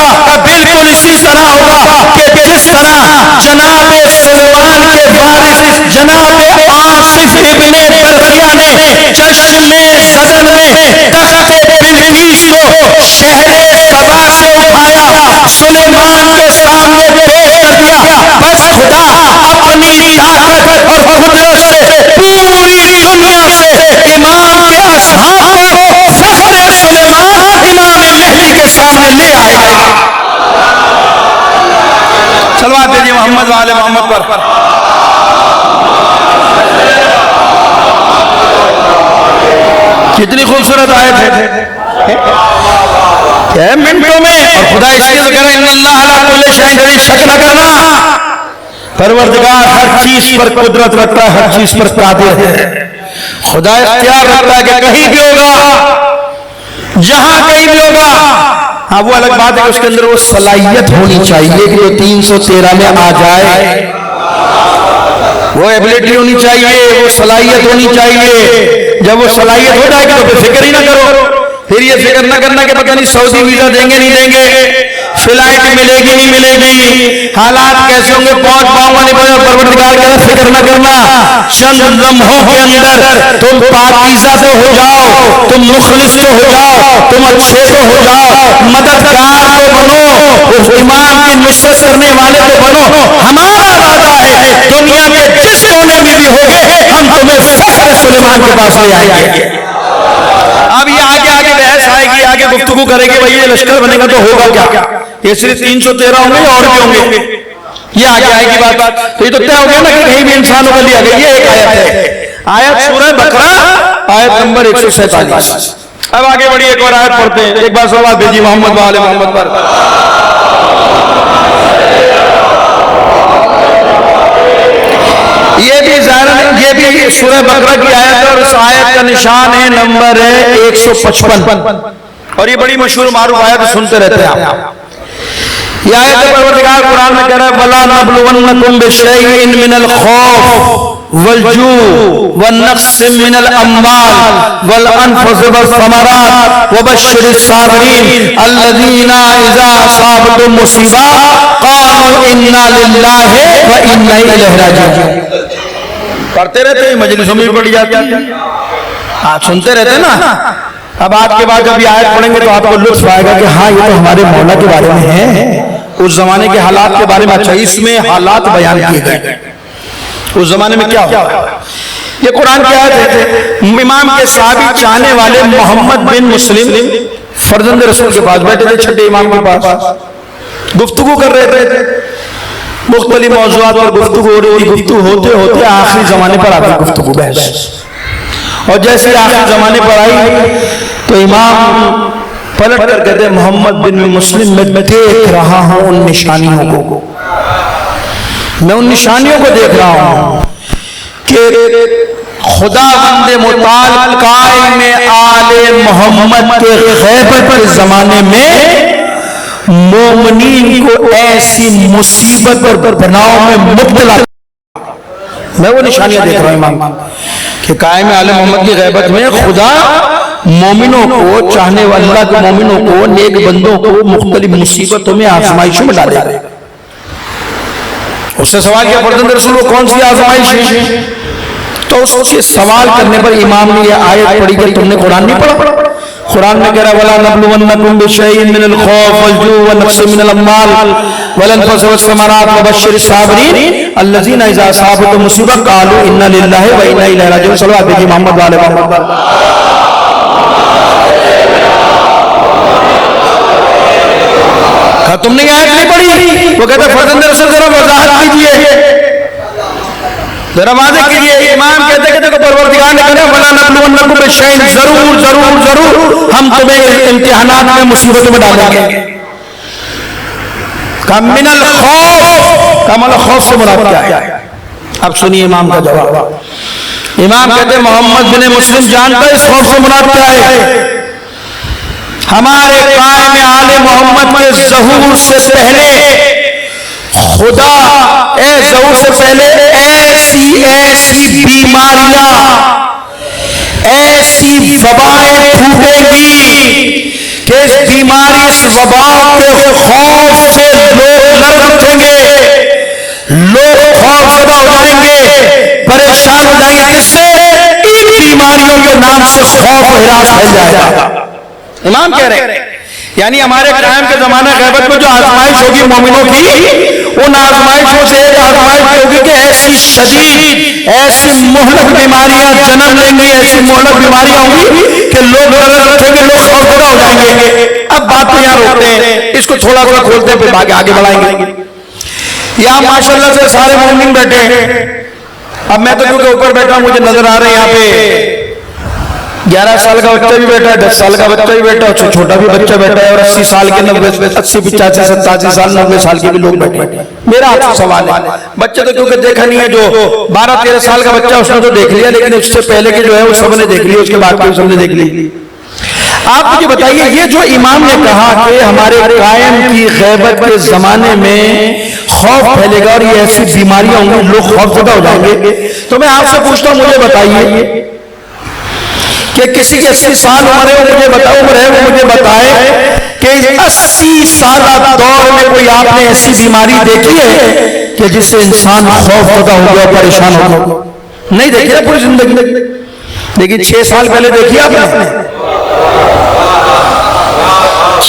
بالکل اسی طرح ہوگا کہ جس طرح جناب سلیمان کے وارث جناب آصف ابن برقیہ نے جشن صدر میں تخت بلقیس کو شہر سبا سے اٹھایا، سلیمان کے سامنے پیش کر دیا، بس خدا اپنی طاقت اور قدرت سے پوری دنیا سے امام کے اصحاب کو فخر سلیمان امام مہدی کے سامنے لے آئے گا۔ صلوات دیجیے محمد وآل محمد پر۔ کتنی خوبصورت آیت ہے، منٹوں میں، اور خدا اس لیے کہہ رہا ہے ان اللہ علی کل شیء قدیر، شک نہ کرنا، پروردگار ہر چیز پر قدرت رکھتا ہے، ہر چیز پر قادر ہے۔ خدا اختیار رکھتا ہے کہ کہیں بھی ہوگا، جہاں کہیں بھی ہوگا۔ ہاں وہ الگ بات ہے کہ اس کے اندر وہ صلاحیت ہونی چاہیے کہ جو 313 میں آ جائے، وہ ایبلٹی ہونی چاہیے، وہ صلاحیت ہونی چاہیے۔ جب وہ صلاحیت ہو جائے گی تو پھر فکر ہی نہ کرو، پھر یہ فکر نہ کرنا کہ پتہ نہیں سعودی ویزا دیں گے نہیں دیں گے، فلائٹ ملے گی نہیں ملے گی، حالات کیسے ہوں گے، پہنچ پاؤں گا نہیں پہنچ، پروردگار کا فکر نہ کرنا۔ چند لمحوں کے اندر تم پاکیزہ تو ہو جاؤ، تم مخلص تو ہو جاؤ، تم اچھے تو ہو جاؤ، مددگار تو بنو، اس امام کی نصرت کرنے والے تو بنو۔ ہمارا وعدہ ہے دنیا کے جس کونے میں بھی ہوگے ہم تمہیں فخر سلیمان کے پاس لے آئیں گے۔ اب یہ آگے بحث آئے گی، آگے گفتگو کرے گی، بھئی یہ لشکر بنے گا تو ہوگا کیا؟ یہ صرف 313 ہوں گے یا اور بھی ہوں گے؟ یہ آگے آئے گی بات۔ تو یہ تو طے ہو گیا نا کہ کہیں بھی انسانوں کو لیا گیا۔ یہ ایک آیت ہے، آیت سورہ بقرہ آیت نمبر 147۔ اب آگے بڑی ایک اور آیت پڑھتے ہیں. ایک بار صلوات بھیجیے محمد و آل محمد پر. یہ بھی سورہ بقرہ کی آیت ہے اور اس آیت کا نشان ہے نمبر ہے 155 اور یہ بڑی مشہور معروف آیت سنتے رہتے ہیں آپ. یہ آیت پروردگار قرآن میں کہہ رہا ہے وَلَا نَبْلُوَنَّكُمْ بِشَيْءٍ مِّنَ الْخَوْفِ وَالْجُوعِ وَالنَّقْصِ مِّنَ الْأَمْوَالِ وَالْأَنفُسِ وَالثَّمَرَاتِ وَبَشِّرِ الصَّابِرِينَ الَّذِينَ إِذَا أَصَابَتْهُمْ مُصِيبَةٌ قَالُوا إِنَّا لِلَّهِ وَإِنَّا إِلَيْهِ رَاجِعُونَ. پڑھتے رہتے ہیں, مجلسوں میں بھی پڑھی جاتی ہے, آپ سنتے رہتے ہیں نا. اب آج کے بعد جب یہ آیت پڑھیں گے تو آپ کو لطف آئے گا کہ ہاں یہ تو ہمارے مولا کے بارے میں ہے, اس زمانے کے حالات کے بارے میں. اچھا, اس میں حالات بیان کیے گئے اس زمانے میں کیا ہوا. یہ قرآن کی آیت ہے. امام کے صحابی چاہنے والے محمد بن مسلم فرزند رسول کے پاس بیٹھے تھے, چھٹے امام کے پاس گفتگو کر رہے تھے. مختلف موضوعات پر گفتگو ہو رہی تھی. گفتگو ہوتے ہوتے آخری زمانے پر آتی گفتگو بحث, اور جیسے آخری زمانے پر آئی تو امام پلٹ کر کہتے ہیں محمد بن مسلم میں دیکھ رہا ہوں ان نشانیوں کو, میں ان نشانیوں کو دیکھ رہا ہوں کہ خدا بند متعال قائم آل محمد کے غیبت کے زمانے میں مومنین کو ایسی مصیبت اور بناؤ میں مبتلا. میں وہ نشانیاں دیکھ رہا ہوں امام کہ قائم آل محمد کی غیبت میں خدا مومنوں کو, چاہنے والے اللہ کے مومنوں کو, نیک بندوں کو مختلف مصیبتوں میں آزمائشوں میں ڈالے. اس سے سوال کیا فرزند رسول کو کون سی آزمائش ہے, تو اس کے سوال کرنے پر امام نے یہ آیت پڑھی کہ تم نے قرآن نہیں پڑھا. قرآن میں کہہ رہا وَلَا نَبْلُوَنَّكُمْ بِشَيْءٍ مِّنَ الْخَوْفِ وَالْجُوعِ وَالنَّقْصِ مِّنَ الْأَمْوَالِ وَالْأَنفُسِ وَالثَّمَرَاتِ وَبَشِّرِ الصَّابِرِينَ الَّذِينَ إِذَا أَصَابَتْهُمْ مُصِيبَةٌ قَالُوا إِنَّا لِلَّهِ وَإِنَّا إِلَيْهِ رَاجِعُونَ. صلوات بھیجیے محمد و آل محمد. کہا تم نے یہ آیت نہیں پڑھی. وہ کہتا فرزند رسول ذرا وضاحت کیجیے, ذرا واضح کیجیے. امام کہتے کہ دیکھو پروردگار نے کہا وَلَا نَبْلُوَنَّكُمْ بِشَيْءٍ, ضرور ضرور ضرور ہم تمہیں امتحانات میں مصیبتوں میں ڈالیں گے. کہا من الخوف, کہا من الخوف سے مراد کیا ہے. اب سنیے امام کا جواب. امام کہتے محمد بن مسلم جانتا ہے اس خوف سے مراد کیا ہے. ہمارے قائم آل محمد کے ظہور سے پہلے خدا ظہور سے پہلے ایسی بیماریاں, ایسی وبائیں پھوٹیں گی کہ اس بیماری, اس وبا کے خوف سے لوگ لرز اٹھیں گے, لوگ خوف زدہ ہو جائیں گے, پریشان ہو جائیں گے. اس سے ان بیماریوں کے نام سے خوف و ہراس پھیل جائے گا. امام کہہ رہے ہیں یعنی ہمارے قائم کے زمانہ غیبت میں جو آزمائش ہوگی مومنوں کی, ان آزمائشوں سے ایک آزمائش ہوگی کہ ایسی شدید, ایسی مہلک بیماریاں جنم لیں گی, ایسی مہلک بیماریاں ہوں گی کہ لوگ لرز اٹھیں گے, لوگ خوفزدہ ہو جائیں گے. اب بات کو یہاں روکتے ہیں, اس کو تھوڑا تھوڑا کھولتے ہیں پھر آگے بڑھائیں گے. یہاں ماشاءاللہ سے سارے مومن بیٹھے ہیں. اب میں تو کیونکہ اوپر بیٹھا ہوں مجھے نظر آ رہے ہیں یہاں پہ 11 سال کا بچہ بھی بیٹھا ہے, 10 سال کا بچہ بھی بیٹھا ہے, چھوٹا بھی بچہ بیٹھا ہے, اور 80 سال کے 80 85 87 سال 90 سال کے بھی لوگ بیٹھے ہیں. میرا آپ سے سوال ہے, بچے تو کیونکہ دیکھا نہیں ہے, جو 12 13 سال کا بچہ اس نے تو دیکھ لیا, لیکن اس سے پہلے کے جو ہے وہ سب نے دیکھ لیا, اس کے بعد کے سب نے دیکھ لی. آپ مجھے بتائیے یہ جو امام نے کہا کہ ہمارے قائم کی غیبت کے زمانے میں خوف پھیلے گا اور یہ ایسی بیماریاں ہوں گی, لوگ خوف زدہ ہو جائیں گے, تو میں آپ سے پوچھتا ہوں مجھے بتائیے کہ کسی کی 80 سال عمر ہے, وہ مجھے بتائے کہ 80 سالہ دور میں کوئی آپ نے ایسی بیماری دیکھی ہے کہ جس سے انسان خوف زدہ ہو گیا, پریشان ہو گیا؟ نہیں دیکھی ہے پوری زندگی. لیکن 6 سال پہلے دیکھی آپ نے,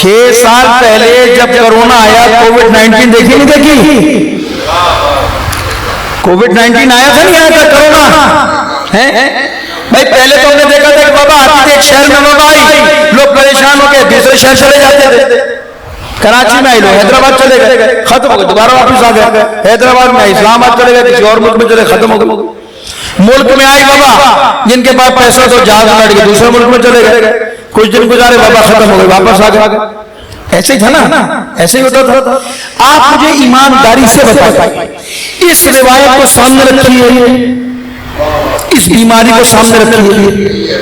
6 سال پہلے جب کرونا آیا, کووڈ-19 دیکھی نہیں دیکھی؟ کووڈ-19 آیا تھا نہیں آیا تھا کرونا؟ بھائی پہلے تو ہم نے دیکھا تھا کہ بابا آتی تھی ایک شہر میں وبا آئی, لوگ پریشان ہو گئے, دوسرے شہر چلے جاتے تھے. کراچی میں آئی, لوگ حیدرآباد چلے گئے, ختم ہو گئے, دوبارہ واپس آ گئے. حیدرآباد میں اسلام آباد چلے گئے, کسی اور ملک میں چلے, ختم ہو گئے. ملک میں آئی وبا, جن کے پاس پیسہ تو جہاز لڑ گئے, دوسرے ملک میں چلے گئے. کچھ دن گزارے بابا ختم ہو گئے، واپس آ گئے. ایسے ہی تھا نا، ایسے ہی ہوتا تھا. آپ مجھے ایمانداری سے بتائیں، اس روایت کو سامنے رکھیے، اس بیماری کو سامنے رکھیے.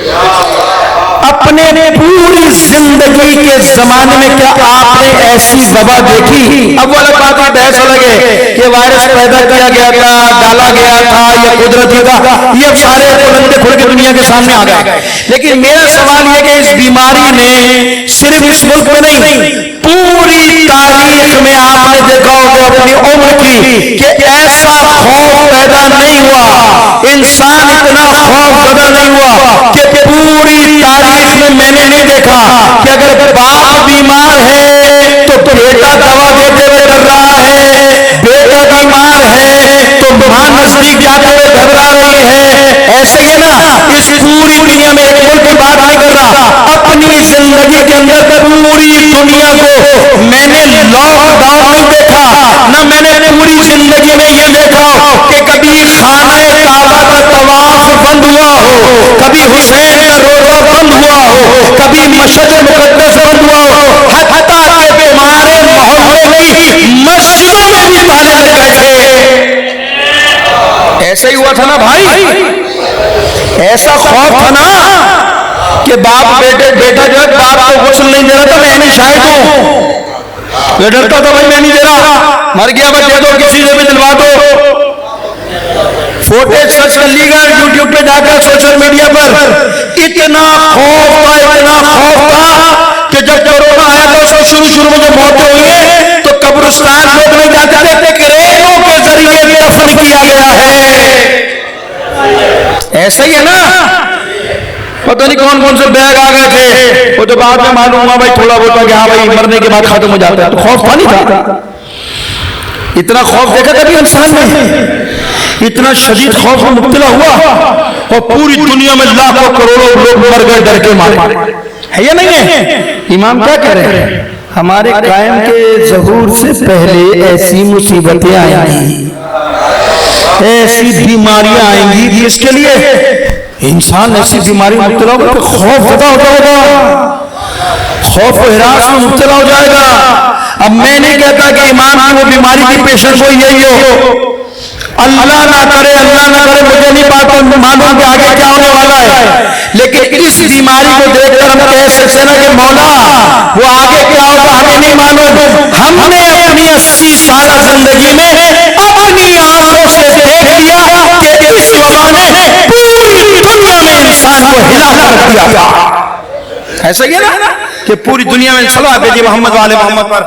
اپنے پوری زندگی کے زمانے میں کیا آپ نے ایسی وبا دیکھی؟ اب وہ الگ بات ہے، بحث الگ ہے کہ وائرس پیدا کیا گیا تھا، ڈالا گیا تھا یا قدرتی تھا، یہ اب سارے پرندے کھل کے دنیا کے سامنے آ گئے. لیکن میرا سوال یہ کہ اس بیماری نے صرف اس ملک میں نہیں، پوری تاریخ میں آپ نے دیکھا ہوگا اپنی عمر کی کہ ایسا خوف پیدا نہیں ہوا، انسان اتنا خوف زدہ نہیں ہوا کہ پوری تاریخ میں نے نہیں دیکھا کہ اگر باپ بیمار ہے تو بیٹا دوا دیتے ہوئے ڈر رہا ہے، بیٹا بیمار ہے تو ماں نزدیک جاتے ہوئے گھبرا رہی ہے. ایسے ہی نا اس پوری دنیا میں ایک ملک کی بات نہیں کر رہا، اپنی زندگی کے اندر پوری دنیا کو میں نے لاک ڈاؤن نہیں دیکھا، نہ میں نے پوری زندگی میں یہ دیکھا کہ کبھی خانہ کعبہ کا طواف بند ہوا ہو، کبھی حسین کا روزہ بند ہوا ہو، کبھی مشہد مقدس بند ہوا ہو، حتیٰ کہ تمہارے محلے کی مسجدوں میں بھی تالے لگ گئے تھے. ایسا ہی ہوا تھا نا بھائی، ایسا خوف تھا نا کہ باپ بیٹا جو ہے باپ کو غسل نہیں دے رہا تھا، میں نہیں شاہد ہوں، یہ ڈرتا تھا بھائی میں نہیں دے رہا، مر گیا بس دے دو، کسی سے بھی دلوا دو. فوٹیج سرچ کر لی گا یوٹیوب پہ جا کر، سوشل میڈیا پر. اتنا خوف تھا کہ جب کورونا آیا تھا اس کو شروع میں جب موتیں ہوئی ہیں تو قبرستان لوگ نہیں جاتے تھے، کرینوں کے ذریعے دفن کیا گیا ہے. ایسا ہی ہے نا، پتہ نہیں کون کون سے بیگ آ گئے تھے، وہ تو بعد میں معلوم ہوا بھائی تھوڑا بہت کہ ہاں بھائی مرنے کے بعد ختم ہو جاتا ہے. تو خوف تھا نہیں تھا؟ اتنا خوف دیکھا کبھی انسان نے؟ اتنا شدید خوف میں مبتلا ہوا اور پوری دنیا میں لاکھوں کروڑوں لوگ مر گئے ڈر کے مارے. ہے یا نہیں ہے؟ امام کیا کہہ رہے ہیں؟ ہمارے قائم کے ظہور سے پہلے ایسی مصیبتیں آئیں گی، ایسی بیماریاں آئیں گی جس کے لیے انسان ایسی بیماری میں مبتلا ہوگا کہ خوف زدہ ہوتا ہوگا، خوف و ہراس میں مبتلا ہو جائے گا. اب میں نہیں کہتا کہ امام کی وہ بیماری کی پیشن گوئی یہی ہو، اللہ نہ کرے مجھے نہیں بات معلوم کہ آگے کیا ہونے والا ہے، لیکن اس بیماری کو دیکھ کر ہم کہہ سکتے ہیں کہ مولا وہ آگے کیا ہوگا ہمیں نہیں معلوم. ہم نے اپنی 80 سالہ زندگی میں اپنی آنکھوں سے دیکھ لیا کہ اس وبا نے پوری دنیا میں انسان کو ہلا کر رکھ دیا تھا. ایسا ہی ہے نا کہ پوری دنیا میں صلوات بھیجیے محمد والے محمد پر.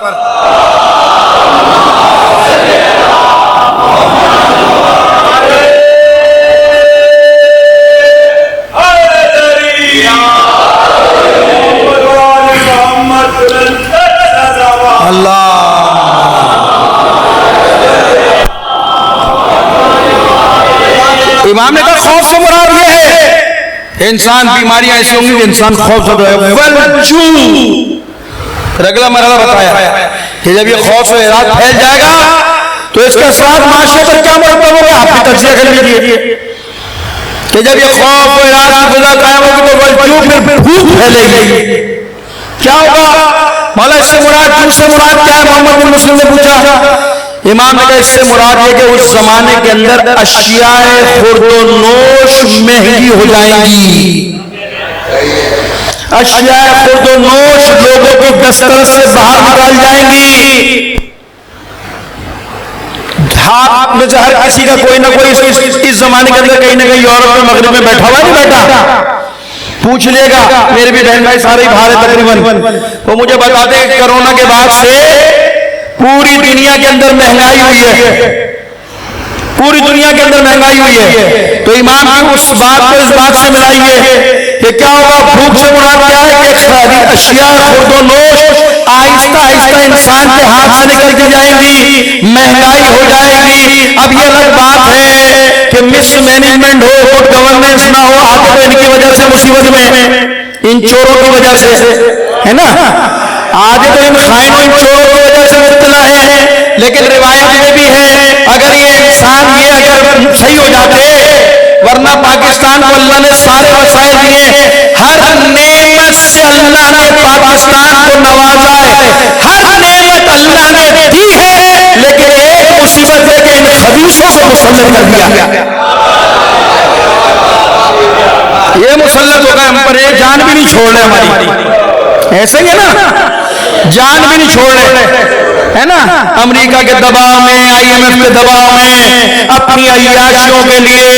امام نے کہا خوف سے مراد یہ ہے انسان بیماریاں ایسی ہوں گی کہ انسان خوف زدہ ہے. اگلا مرحلہ بتایا کہ جب یہ خوف و اراد پھیل جائے گا تو اس کے اثرات معاشرے پر کیا مرتب ہوگا. آپ کی تجزیہ کر لیجیے کہ جب یہ خوف و اراد کی فضا قائم ہوگی تو والجوع پھر بھوک پھیلے گی. کیا ہوگا مولا اس سے مراد جوع سے مراد کیا ہے؟ محمد بن مسلم نے پوچھا. امام نے کہا اس سے مراد ہے کہ اس زمانے کے اندر اشیاء خورد و نوش مہنگی ہو جائیں گی. اشیاء خورد و نوش لوگوں کی دسترس سے باہر نکال جائیں گی. آپ میں سے ہر کسی کا کوئی نہ کوئی اس زمانے کے اندر کہیں نہ کہیں یورپ میں مغرب میں بیٹھا ہوا نہیں بیٹھا. پوچھ لے گا میرے بھی بہن بھائی سارے باہر ہیں تقریباً. وہ مجھے بتاتے ہیں کہ کرونا کے بعد سے پوری دنیا کے اندر مہنگائی ہوئی ہے، پوری دنیا کے اندر مہنگائی ہوئی ہے. تو امام کی اس بات کو اس بات سے ملائیں گے کہ کیا ہوگا. بھوک سے مراد کیا ہے کہ اشیاء خورد و نوش آہستہ آہستہ انسان کے ہاتھ سے نکلتی جائیں گی، مہنگائی ہو جائے گی. اب یہ الگ بات ہے کہ مس مینجمنٹ ہو، گڈ گورننس نہ ہو، آتے تو ان کی وجہ سے مصیبت میں، ان چوروں کی وجہ سے ہے نا، آگے تو ان خائنوں ان چوروں کی وجہ سے مبتلا ہے. لیکن روایت یہ بھی ہے اگر یہ انسان یہ اگر صحیح ہو جاتے، ورنہ پاکستان کو اللہ نے سارے وسائل دیے، ہر نعمت نعمت سے اللہ نے پاکستان کو نوازا ہے، ہر نعمت اللہ نے دی ہے، لیکن ایک مصیبت ہے کہ ان خبیثوں کو مسلط کر دیا۔ یہ مسلط ہو گئے ہم پر، یہ جان بھی نہیں چھوڑ رہے ہماری، ایسے ہی ہے نا، جان بھی نہیں چھوڑ رہے ہے نا، امریکہ کے دباؤ میں، آئی ایم ایف کے دباؤ میں، اپنی عیاشیوں کے لیے،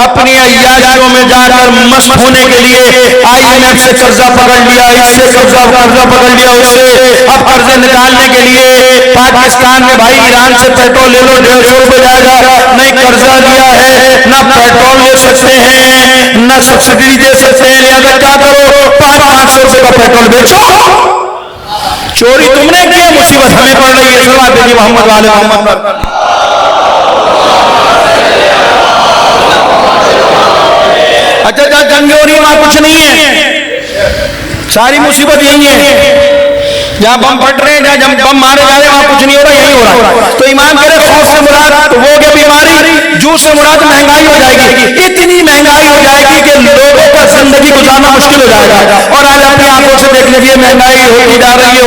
اپنی عیاشیوں میں جا کر مست ہونے کے لیے آئی ایم ایف سے قرضہ پکڑ لیا، اس سے قرضہ پکڑ لیا، اس سے اب قرضے نکالنے کے لیے پاکستان میں بھائی ایران سے پیٹرول لے لو 150 روپے جائے گا، نہیں قرضہ لیا ہے، نہ پیٹرول لے سکتے ہیں، نہ سبسڈی دے سکتے ہیں، لہذا کیا کرو 500 روپے کا پیٹرول بیچو۔ چوری تم نے کیا، مصیبت ہمیں پڑ رہی ہے، صلوات بھیجیے محمد والے محمد پر۔ اچھا جنگ ہو رہی ہے، وہاں کچھ نہیں ہے، ساری مصیبت یہی ہے، جہاں بم پھٹ رہے ہیں، جہاں بم مارے جا رہے ہیں، وہاں کچھ نہیں ہو رہا، یہی ہو رہا ہے۔ تو ایمان کرے خوف سے مراد وہ کہ بیماری، جو سے مراد مہنگائی ہو جائے گی، اتنی مہنگائی ہو جائے گی کہ لوگوں کا زندگی گزارنا مشکل ہو جائے گا۔ اور آج اپنی آنکھوں سے دیکھ لیجیے، مہنگائی ہوتی جا رہی ہے،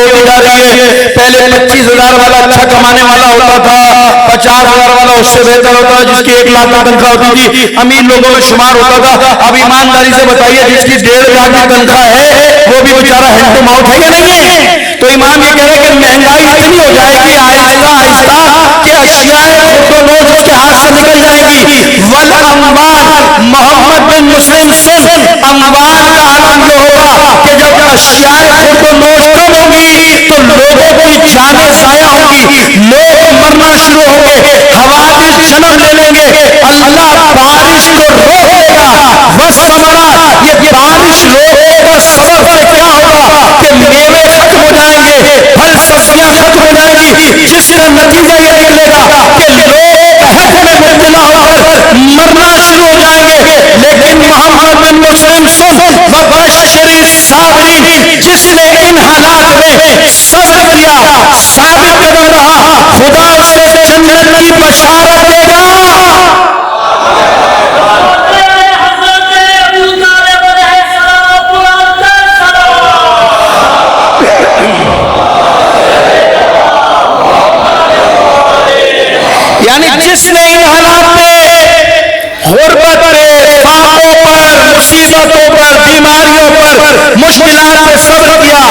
پہلے 25,000 والا اچھا کمانے والا ہوتا تھا، 50,000 والا اس سے بہتر ہوتا تھا، جس کی 1 لاکھ کی تنخواہ ہوتی تھی امیر لوگوں میں شمار ہوتا تھا۔ اب ایمانداری سے بتائیے، جس کی 1.5 لاکھ کی تنخواہ ہے وہ بھی بیچارہ ہینڈ ٹو ماؤتھ ہے یا نہیں ہے؟ تو امام یہ کہہ رہے کہ مہنگائی اتنی ہو جائے گی آہستہ آہستہ کہ اشیاء خرد و نوش اس کے ہاتھ سے نکل جائیں گی۔ والاموال، محمد بن مسلم سن، اموال کا عالم یہ ہوگا کہ جب اشیاء خرد و نوش کم ہوگی تو لوگوں کی جانیں ضائع ہوں گی، لوگ مرنا شروع ہوں گے، حوادث جنم لے لیں گے، اللہ بارش کو روک دے گا۔ والثمرات، یہ بارش روکنے کا سبب سے کیا ہوگا کہ میوے ختم ہو جائیں گے، پھل سبزیاں ختم ہو جائیں گی، جس کا نتیجہ یہ نکلے گا کہ لوگ قحط میں مبتلا ہو کر مرنا شروع ہو جائیں گے۔ لیکن محمد بن مسلم سن، وبشر الصابرین، جس نے ان حالات میں صبر کیا، ثابت قدم رہا، خدا اسے جنت کی بشارت دے گا۔ یعنی جس نے ان حالات میں غربت پہ، فاقوں پر، مصیبتوں پر، بیماریوں پر، مشکلات پہ صبر کیا،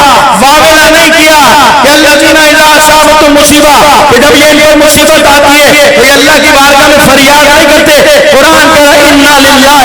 واویلا نہیں کیا کہ الذین اذا اصابتهم مصیبہ، کہ جب یہ ان پر مصیبت آتی ہے تو یہ اللہ کی بارگاہ میں فریاد نہیں کرتے۔ قرآن کہہ رہا ہے انا للہ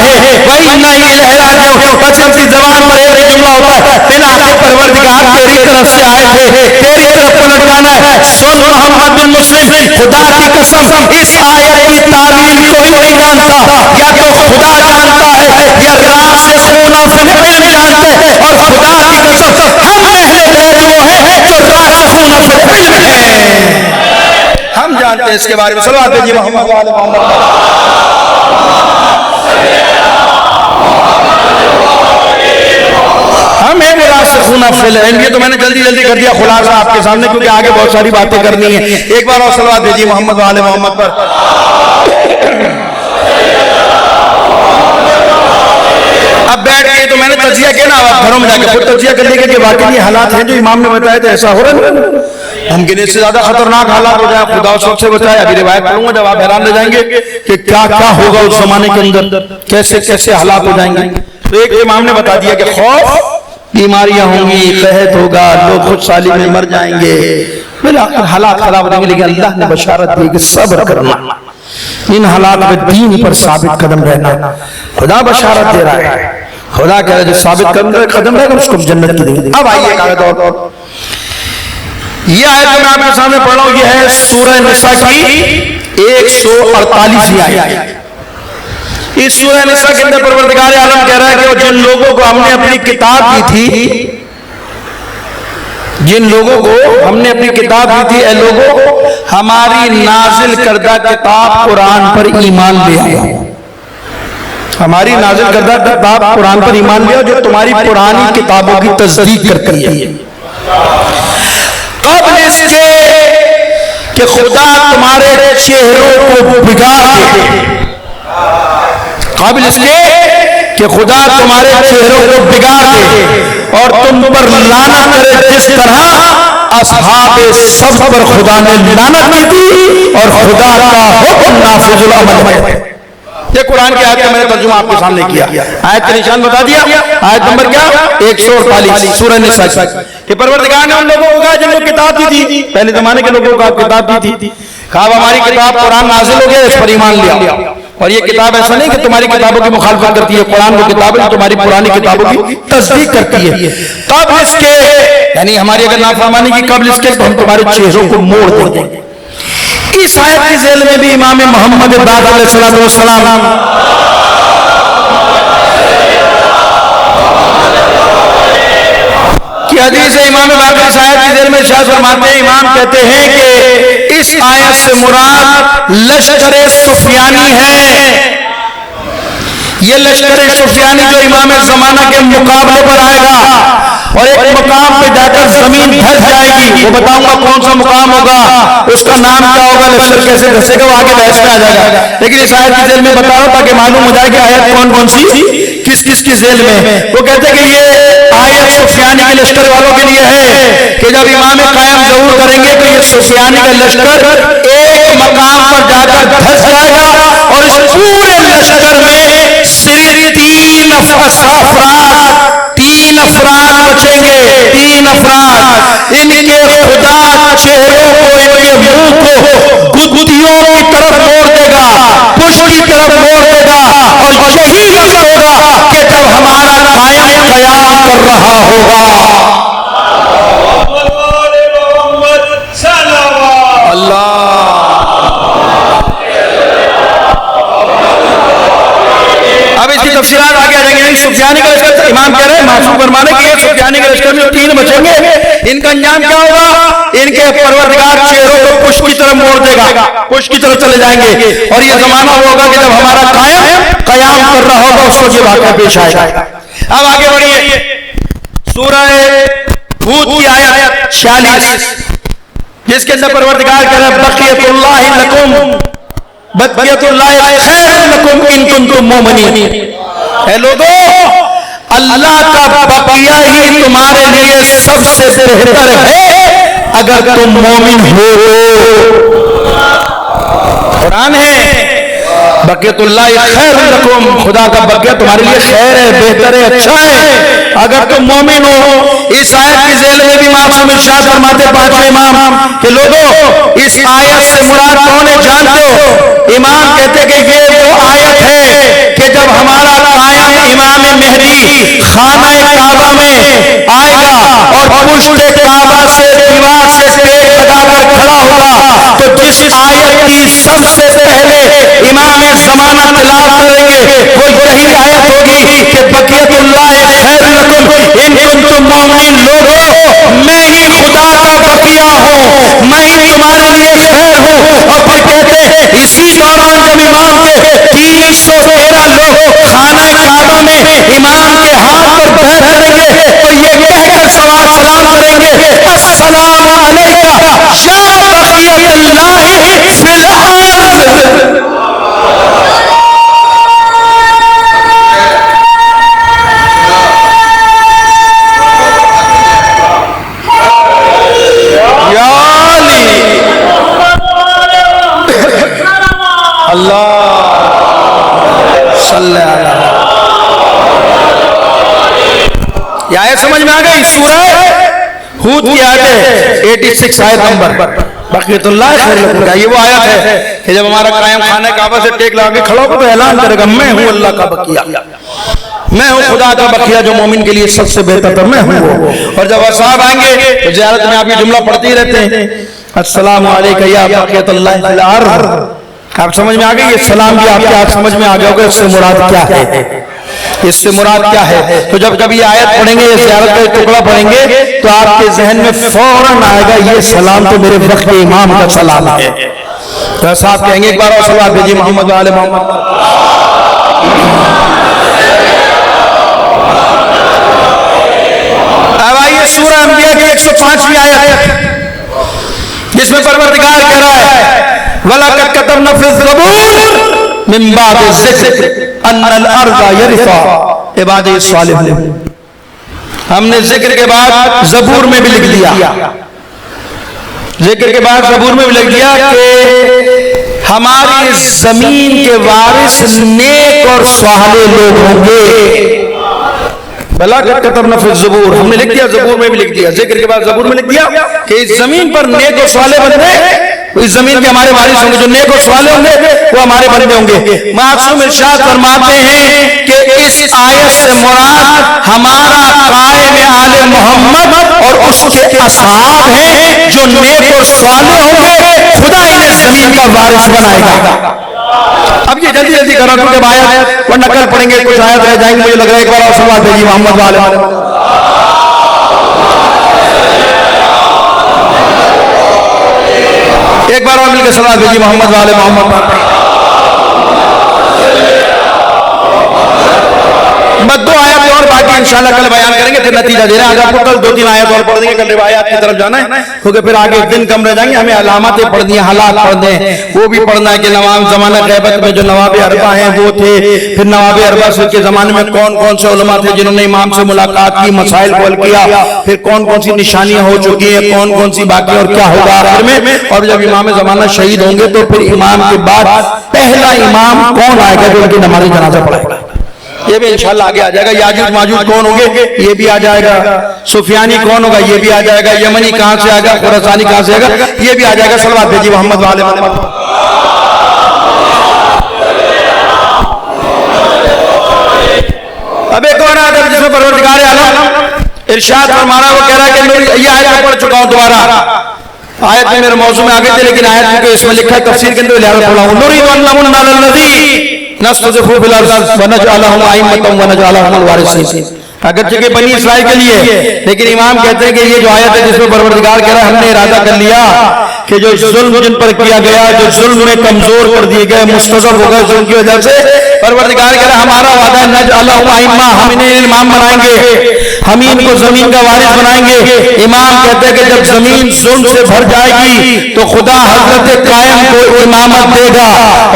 و انا الیہ راجعون، بس ان کی زبان پر ایک جملہ ہوتا ہے، بالآخر پروردگار تیری طرف سے آئے تھے، تیری طرف پلٹ جانا ہے۔ سن محمد بن مسلم، خدا کی قسم اس آیت کی تعویل کوئی نہیں جانتا، یا تو خدا جانتا ہے یا راسخون فی العلم جانتے ہیں، اور خدا کی قسم ہم اہل بیت وہ ہیں جو راسخون فی العلم ہیں، ہم جانتے ہیں اس کے بارے میں۔ صلوات بھیجیے محمد وعلی محمد۔ ہم ہیں راسخون فی العلم۔ یہ تو میں نے جلدی کر دیا خلاصہ آپ کے سامنے، کیونکہ آگے بہت ساری باتیں کرنی ہیں۔ ایک بار اور صلوات بھیجیے محمد وعلی محمد پر۔ اب بیٹھ کے تو میں نے تجزیہ کیا نا، آپ گھروں میں جا کے خود تجزیہ کر لیں گے کہ واقعی یہ حالات ہیں جو امام نے بتایا تھا، ایسا ہو رہا ہے، ممکن اس سے زیادہ خطرناک حالات ہو جائیں۔ خدا سب سے بچائے۔ ابھی روایت پڑھوں گا، جب آپ حیران رہ جائیں گے کہ کیا کیا ہوگا اس زمانے کے اندر، کیسے کیسے حالات ہو جائیں گے۔ تو ایک امام نے بتا دیا کہ خوف، بیماریاں ہوں گی، قحط ہوگا، لوگ خود سالی میں مر جائیں گے، بالآخر حالات خراب ہو جائیں گے، لیکن اللہ نے بشارت دی کہ صبر کرنا، ان حالات میں دین پر ثابت قدم رہنا۔ خدا بشارت دے رہا ہے، خدا کہہ رہا ہے جو ثابت قدم رہے گا اس کو جنت کی دیں گے۔ اب آئیے آیت اور یہ آیت جو میں آپ کے سامنے پڑھ رہا ہوں، یہ ہے سورہ نساء کی 148 آیت۔ اس سورہ نساء کے اندر پروردگار عالم کہہ رہا ہے کہ جن لوگوں کو ہم نے اپنی کتاب دی تھی، جن لوگوں کو ہم نے اپنی کتاب دی تھی، اے لوگوں ہماری نازل کردہ کتاب قرآن پر ایمان لے آؤ، ہماری نازل کردہ کتاب قرآن پر ایمان لے آؤ جو تمہاری پرانی کتابوں کی تصدیق کرتی ہے، قبل اس کے کہ خدا تمہارے چہروں کو بگاڑ دے، قبل اس کے کہ خدا تمہارے چہروں کو بگاڑ دے اور تم پر لعنت کرے، جس طرح اصحاب صف پر خدا نے لعنت کی تھی اور خدا کا حکم نافذ العمل ہے۔ یہ قرآن کی آیت کا میں نے ترجمہ آپ کے سامنے کیا، آیت کا نشان بتا دیا۔ آیت نمبر کیا؟ 148 سورہ نساء کہ پروردگار نے ان لوگوں کو کہا جن کو کتاب دی تھی، پہلے زمانے کے لوگوں کو کتاب دی تھی، کہا ہماری کتاب قرآن نازل ہو گیا، اس پر ایمان لیا، اور یہ کتاب ایسا نہیں کہ تمہاری کتابوں کی مخالفت کرتی ہے، قرآن وہ کتاب ہے تمہاری پرانی کتابوں کی تصدیق کرتی ہے، قبل اس کے یعنی ہماری اگر نافرمانی کی قبل اس کے تو ہم تمہارے چہروں کو موڑ دیں گے۔ اس آیت کی ذیل میں بھی امام محمد باقر علیہ السلام کی حدیث ہے، امام باقر اس آیت کی ذیل میں ارشاد فرماتے ہیں، امام کہتے ہیں کہ اس آیت سے مراد لشکر سفیانی ہے۔ یہ لشکر سفیانی جو امام زمانہ کے مقابلے پر آئے گا اور ایک مقام پہ جا کر زمین دھس جائے گی، وہ بتاؤں گا کون سا مقام ہوگا، اس کا نام کیا ہوگا، لشکر کیسے دھسے گا، وہ آگے بحث میں آ جائے گا، لیکن اس آیت کی ذیل میں بتا رہا تاکہ معلوم ہو جائے کہ آیت کون کون سی کس کس کی ذیل میں۔ وہ کہتے ہیں کہ یہ آیت سفیانی کے لشکر والوں کے لیے ہے کہ جب امام قائم ظہور کریں گے تو یہ سفیانی کا لشکر ایک مقام پر جا کر دھس جائے گا اور اس پورے لشکر میں صرف تین افراد بچیں گے، تین افراد، ان کے خدا چہروں کو، ان کے منہ کو گدیوں کی طرف موڑ دے گا، پشت کی طرف موڑ دے گا، اور یہی وقت ہوگا کہ جب ہمارا قائم قیام کر رہا ہوگا۔ اللہ اب اس کی تفصیلات آگے آ جائیں گے۔ سفیانی کا لشکر، امام کہہ رہے ہیں معصوم فرمانے کہ یہ سفیانی کے لشکر میں تین بچیں گے، ان کا انجام کیا ہوگا، ان کے پروردگار چہروں کو پشت کی طرف موڑ دے گا، پشت کی طرف چلے جائیں گے، اور یہ زمانہ ہوگا کہ جب ہمارا قیام کر رہا ہوگا، اس وقت یہ واقعہ پیش آئے گا۔ اب آگے بڑھیے، سورہ ہود کی آیت 46 جس کے اندر پروردگار کہہ رہا ہے بقیت اللہ لکم، بقیت اللہ خیر لکم ان کنتم مومنین، اے لوگو اللہ کا بقیہ ہی تمہارے لیے سب سے بہتر ہے اگر تم مومن ہو۔ قرآن ہے بقیت اللہ خیر لکم، خدا کا بقیہ تمہارے لیے خیر ہے، بہتر ہے، اچھا ہے اگر تم مومن ہو۔ اس آیت کی ذیل میں بھی معصوم ارشاد فرماتے پانچویں امام کہ لوگو اس آیت سے مراد کون ہے جانتے ہو؟ امام کہتے کہ یہ وہ آیت ہے کہ جب ہمارا قائم امام مہدی خانہ کعبہ میں آئے گا اور پشت کعبہ سے دیوار سے پیٹ لگا کر کھڑا ہوگا تو جس آیت کی سب سے پہلے امام زمانہ تلاوت کریں گے وہ یہی آیت ہوگی کہ بقیت اللہ خیر لکم ان کنتم مومنین، لوگو میں ہی خدا کا بقیہ ہوں، میں ہی تمہارے لیے خیر ہوں۔ اور پھر کہتے ہیں اسی دوران جب امام کے 313 لوگ خانہ کعبہ میں امام کے ہاتھ پر بیٹھ کریں گے تو یہ کہہ کر سلام کریں گے السلام علیکہ یا بقیت اللہ فی الارض۔ یہ آیت سمجھ میں آ گئی؟ سورہ ہود کی آیت ہے 86 آیت نمبر بقیت اللہ خیر لکم کا، یہ وہ آیت ہے کہ جب ہمارا قائم خانہ کعبہ سے ٹیک لگا کے کھڑا ہوگا تو اعلان کرے گا میں ہوں اللہ کا بقیہ، میں ہوں خدا کا بقیہ جو مومن کے لیے سب سے بہتر تر میں ہوں۔ اور جب اصحاب آئیں گے تو زیارت میں آپ یہ جملہ پڑھتے ہی رہتے ہیں السلام علیکہ یا بقیت اللہ فی الارض۔ آپ سمجھ میں آ گئی؟ یہ سلام بھی آپ کے آپ سمجھ میں آ گیا ہوگا اس سے مراد کیا ہے، اس سے مراد کیا ہے۔ تو جب کبھی یہ آیت پڑھیں گے، یہ زیارت کا ٹکڑا پڑھیں گے تو آپ کے ذہن میں فوراً آئے گا یہ سلام تو میرے وقت امام کا سلام ہے۔ تو ایسا آپ کہیں گے ایک بار اور صلوات بھیجیے محمد و آل محمد۔ اب آئیے سورہ انبیاء کی 105ویں آیت جس میں پروردگار کہہ رہا ہے وَلَقَدْ كَتَبْنَا فِي الزَّبُورِ من بعد الذکر ان الارض یرثها عبادی الصالحون. ہم نے ذکر کے بعد زبور میں بھی لکھ دیا، ذکر کے بعد زبور میں بھی لکھ دیا کہ ہماری زمین کے وارث نیک اور صالح لوگ ہوں گے. بلا کتبنا فی الزبور، ہم نے لکھ دیا، زبور میں بھی لکھ دیا، ذکر کے بعد زبور میں لکھ دیا کہ اس زمین پر نیک اور صالح بندے، اس زمین کے ہمارے وارث ہوں گے، جو نیک اور صالح ہوں گے وہ ہمارے بندے ہوں گے. معصوم ارشاد فرماتے ہیں کہ اس آیت سے مراد ہمارا قائم آل محمد اور اس کے اصحاب ہیں جو نیک اور صالح ہوں گے، خدا انہیں زمین کا وارث بنائے گا. اب یہ جلدی جلدی کرو کیونکہ آیت ورنہ کل پڑھیں گے، کچھ آیت رہ جائیں گے. مجھے لگ رہا ہے ایک بار اور سوال بھیجیے محمد والے. ایک بار اور مل کے سلام بھیجیے محمد والے محمد. بس دو آیات اور باقی انشاءاللہ کل بیان کریں گے، پھر نتیجہ دے رہے ہیں. آج آپ کو کل 2-3 آیات اور پڑھ دیں گے، کل روایات کی طرف جانا ہے کیونکہ پھر آگے دن کم رہ جائیں گے. ہمیں علاماتیں پڑھنی ہیں، حالات پڑھنے ہیں، وہ بھی پڑھنا ہے کہ نواب زمانہ غیبت میں جو نواب اربع ہیں وہ تھے، پھر نواب اربع سے کے زمانے میں کون کون سے علماء تھے جنہوں نے امام سے ملاقات کی، مسائل کو حل کیا، پھر کون کون سی نشانیاں ہو چکی ہیں، کون کون سی باقی اور کیا ہوگا آخر میں. اور جب امام زمانہ شہید ہوں گے تو پھر امام کے بعد پہلا امام کون آئے گا جو ان کی نماز جنازہ پڑھائے گا، یہ بھی انشاءاللہ آگے آ جائے گا. یاجوج ماجوج کون ہوں گے یہ بھی آ جائے گا. سفیانی کون ہوگا یہ بھی آ جائے گا. یمنی کہاں سے آئے گا، خراسانی کہاں سے آئے گا، یہ بھی آ جائے گا. صلوات بھیجیے محمد والے محمد. اب ایک اور آیت جس میں پروردگار عالم ارشاد فرما رہا ہے، وہ کہہ رہا ہے کہ یہ آیت پڑھ چکا ہوں دوبارہ. آیت میں میرے موضوع میں آگے تھے لیکن آیت کیونکہ اس میں لکھا ہے تفسیر کے اندر لہٰذا پڑھا ہوں. نُرِيدُ أَن نَّمُنَّ عَلَى الَّذِينَ نَسْتَضْعِفُ فِي الْأَرْضِ وَنَجْعَلَهُمْ أَئِمَّةً وَنَجْعَلَهُمُ الْوَارِثِينَ. اگرچہ کہ بنی اسرائیل کے لیے، لیکن امام کہتے ہیں کہ یہ جو آیت ہے جس میں پروردگار کہہ رہا ہے ہم نے ارادہ کر لیا کہ جو ظلم جن پر کیا گیا، جو ظلم میں کمزور کر دیے گئے، مستضعف ہو گئے ظلم کی وجہ سے، پروردگار کہہ رہا ہے ہمارا وعدہ ہے نجعلہم ائمہ، ہم انہیں امام بنائیں گے، ہم ان کو زمین کا وارث بنائیں گے. امام کہتے ہیں کہ جب زمین ظلم سے بھر جائے گی تو خدا حضرت قائم کو امامت دے گا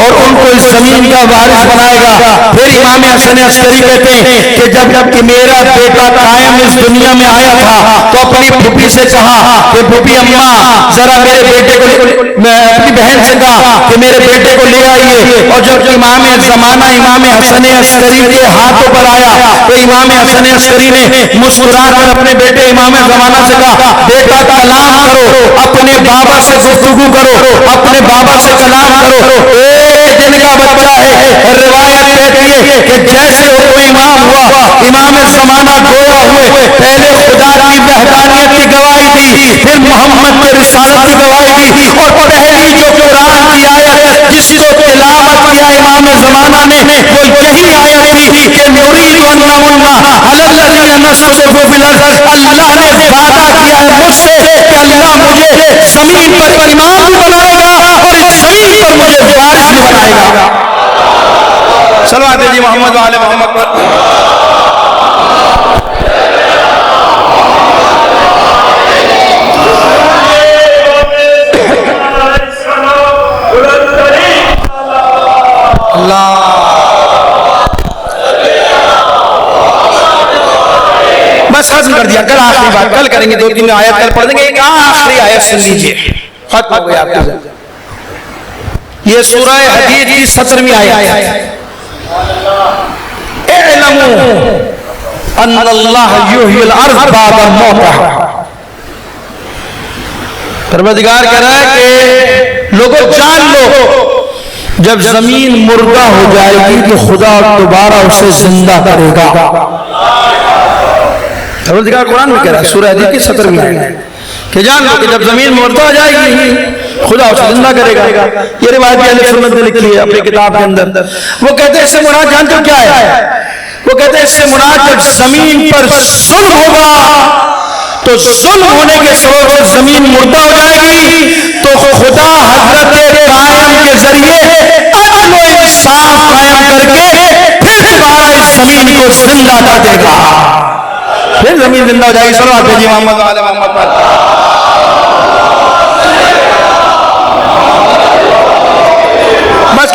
اور ان کو اس زمین کا وارث بنائے گا. پھر امام حسن عسکری کہتے ہیں کہ جب کہ میرا بیٹا قائم اس دنیا میں آیا تھا تو اپنی پھوپھی سے کہا کہ پھوپھی اماں ذرا میرے بیٹے کو، میں اپنی بہن سے کہا کہ میرے بیٹے کو لے آئیے. اور جب امام زمانہ امام حسن عسکری کے ہاتھوں پر آیا تو امام حسن عسکری نے مسکرا کر اپنے بیٹے امام زمانہ سے کہا بیٹا کلام کرو، اپنے بابا سے گفتگو کرو، اپنے بابا سے کلام کرو. ایک دن کا بچہ ہے. روایت کہتی ہے کہ جیسے وہ امام ہوا، امام زمانہ گویا ہوئے، پہلے خدا کی وحدانیت کی گواہی دی، پھر محمد کے رسالت کی گواہی دی، اور پہلی جو قرآن کی آیت جس کو تلاوت کیا امام زمانہ نے وہ یہی آیت تھی کہ نُرِيدُ أَن نَّمُنَّ عَلَى الَّذِينَ نَسْتَضْعِفُ فِي الْأَرْضِ. اللہ نے وعدہ کیا ہے مجھ سے کہ اللہ مجھے زمین پر امام بھی بنائے گا اور اس زمین پر مجھے وارث بھی بنائے گا. صلوات جی محمد وعلى محمد پر. بس ختم کر دیا. کل آخری بات کل کریں گے، 2-3 آیت کل پڑھ دیں گے. ایک آخری آیت سن لیجئے، ختم ہو گیا آپ کے ذہن. یہ سورہ حدید کی 17ویں آیت ہے. اعلموا ان اللہ یحیی الارض بعد موتہا. پروردگار کہہ رہا ہے کہ لوگوں جان لو جب زمین مردہ ہو جائے گی تو خدا دوبارہ اسے زندہ کرے گا. پروردگار قرآن میں کہہ رہا ہے سورہ حدید کی 17ویں آیت کہ جان لو کہ جب زمین مردہ ہو جائے گی خدا اسے زندہ کرے گا. یہ روایت اہل سنت نے لکھی ہے اپنی کتاب کے اندر. وہ کہتے ہیں اس سے مراد جانتے ہو کیا ہے؟ وہ کہتے ہیں اس سے مراد جب زمین پر ظلم ہوگا تو ظلم ہونے کے سبب سے زمین مردہ ہو جائے گی تو خدا حضرت قائم کے ذریعے عدل و انصاف قائم کر کے پھر دوبارہ اس زمین کو زندہ کر دے گا. پھر زمین زندہ ہو جائے گی. صلوات بھیجیے محمد وعلی محمد پر. بس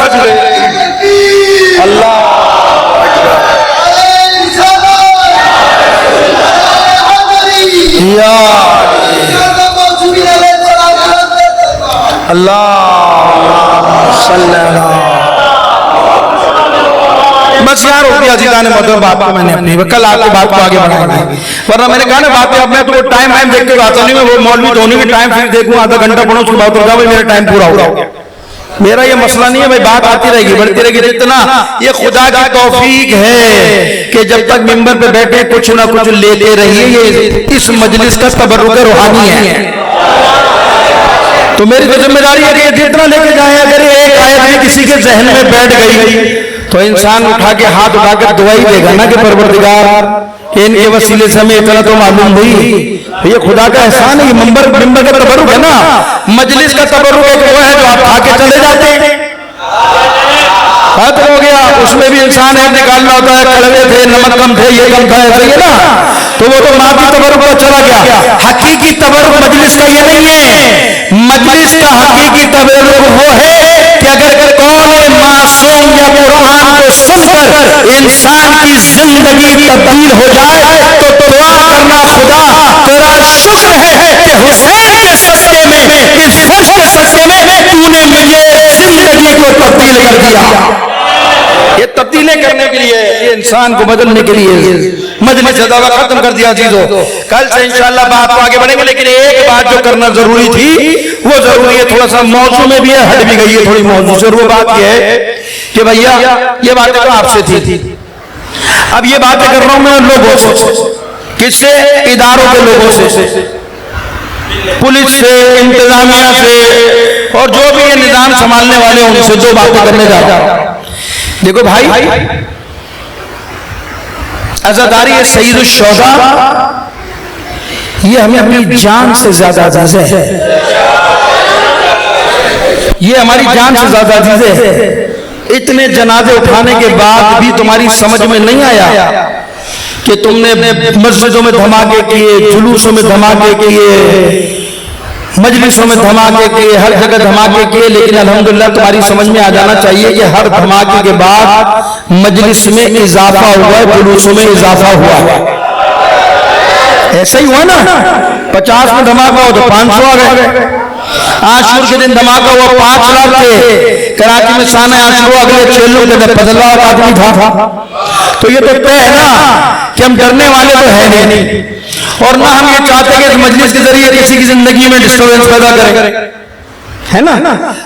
بس یار ہو گیا عزیزان محترم بات کو میں نے اپنی کل آپ کی بات کو آگے بڑھانا ہے، ورنہ میں نے کہا نا بات اب میں تو ٹائم دیکھ کے آتا نہیں، میں وہ مولوی دھونی کے ٹائم پھر دیکھوں آدھا گھنٹہ پڑھوں اس کی بات ہوگا میرا ٹائم پورا ہو گیا. میرا یہ مسئلہ نہیں ہے بھائی، بات آتی رہے گی بڑھتی رہے گی. اتنا یہ خدا کی توفیق ہے کہ جب تک ممبر پہ بیٹھے کچھ نہ کچھ لیتے رہیے. یہ اس مجلس کا تبرک روحانی ہے، تو میری تو ذمہ داری ہے کہ جتنا لے کے جائیں. اگر ایک آیت بھی کسی کے ذہن میں بیٹھ گئی تو انسان اٹھا کے ہاتھ اٹھا کے دعا ہی دے گا نا کہ پروردگار ان کے وسیلے سے ہمیں اتنا تو معلوم ہوئی. یہ خدا کا احسان ہے. یہ ممبر کا تبرک ہے نا، مجلس کا تبرک ایک وہ ہے جو آپ کھا کے چلے جاتے ہیں، ختم ہو گیا. اس میں بھی انسان ہے نکالنا ہوتا ہے، کڑوے تھے، نمک کم تھے، یہ کم تھا، ایسا ہی نا، تو وہ تو معافی تبرک کا چلا گیا. حقیقی تبرک مجلس کا یہ نہیں ہے. مجلس کا حقیقی تبرک وہ ہے کہ اگر قول معصوم یا قرآن کو سن کر انسان کی زندگی تبدیل ہو جائے تو دعا کرنا خدا تیرا شکر ہے کہ حسین کے صدقے میں، اس فرش کے صدقے میں تو نے مجھے زندگی کو تبدیل کر دیا. یہ تبدیلیں کرنے کے لیے، یہ انسان کو بدلنے کے لیے مجلس سے دعویٰ ختم کر دیا. عزیزو کل سے انشاءاللہ بات کو آگے بڑھیں گے، لیکن ایک بات جو کرنا ضروری تھی وہ ضروری ہے. تھوڑا سا موضوع میں بھی ہے، ہٹ بھی گئی ہے تھوڑی موضوع سے، اور وہ بات یہ ہے کہ بھیا یہ باتیں تو آپ سے تھی. اب یہ باتیں کر رہا ہوں میں لوگوں سے. کس سے؟ اداروں کے لوگوں سے، پولیس سے، انتظامیہ سے، اور جو بھی یہ نظام سنبھالنے والے ہیں ان سے دو باتیں کرنے جا رہا ہوں. دیکھو بھائی، عزاداری سید الشہداء یہ ہمیں اپنی جان سے زیادہ عزیز ہے. یہ ہماری جان سے زیادہ عزیز ہے. اتنے جنازے اٹھانے کے بعد بھی تمہاری سمجھ میں نہیں آیا کہ تم نے مسجدوں میں دھماکے کیے، جلوسوں میں دھماکے کیے، مجلسوں میں دھماکے کیے، ہر جگہ دھماکے کیے، لیکن الحمدللہ تمہاری سمجھ میں آ جانا چاہیے کہ ہر دھماکے کے بعد مجلس میں اضافہ ہوا ہے، جلوسوں میں اضافہ ہوا ہے. ایسا ہی ہوا نا، 50 میں دھماکہ ہو تو 500 آ گئے. عاشور کے دن دھماکہ ہوا 5 لاکھ تھے. کراچی میں سانہ عاشور اگلے 6 لوگ کے دن 15 لاکھ آدمی تھا. تو یہ تو طے ہے نا کہ ہم ڈرنے والے تو ہے نہیں، اور نہ ہم یہ چاہتے کہ اس مجلس کے ذریعے کسی کی زندگی میں ڈسٹربنس پیدا کریں، ہے نا.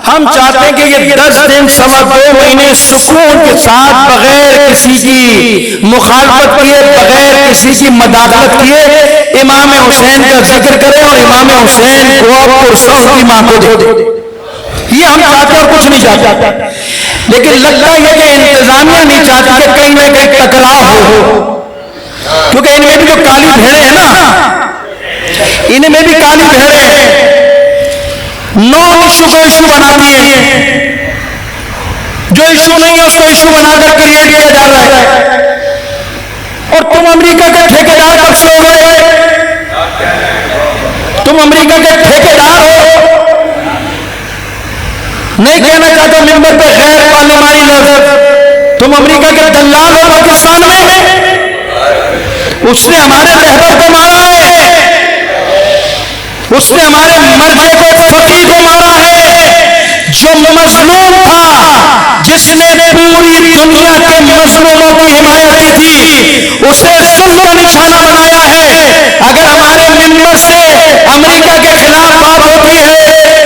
ہم چاہتے ہیں کہ یہ 10 دن 2.25 مہینے سکون کے ساتھ بغیر کسی کی مخالفت کیے، بغیر کسی کی مداخلت کیے امام حسین کا ذکر کریں اور امام حسین کو پرسوں کی ماں کو دے دے. یہ ہم چاہتے ہیں اور کچھ نہیں چاہتے. لیکن لگتا یہ کہ انتظامیہ نہیں چاہتی کہ کہیں نہ کہیں ٹکراؤ ہو، کیونکہ ان میں بھی جو کالی بھیڑیں ہیں نا، ان میں بھی کالی بھیڑیں ہیں، نان ایشو کو ایشو بناتی ہیں، جو ایشو نہیں ہے اس کو ایشو بنا کر کریٹ کیا جا رہا ہے. اور تم امریکہ کے ٹھیکیدار کب سے ہو گئے؟ تم امریکہ کے ٹھیکیدار ہو. نہیں کہنا چاہتا ممبر پہ غیر پارلیمانی لفظ، تم امریکہ کے دلال ہو پاکستان میں. اس نے ہمارے رہبر کو مارا ہے، اس نے ہمارے مرجع کو، فقیہ کو مارا ہے، جو مظلوم تھا، جس نے پوری دنیا کے مظلوموں کی حمایت کی تھی، اسے ظلم کا نشانہ بنایا ہے. اگر ہمارے ممبر سے امریکہ کے خلاف بات ہوتی ہے،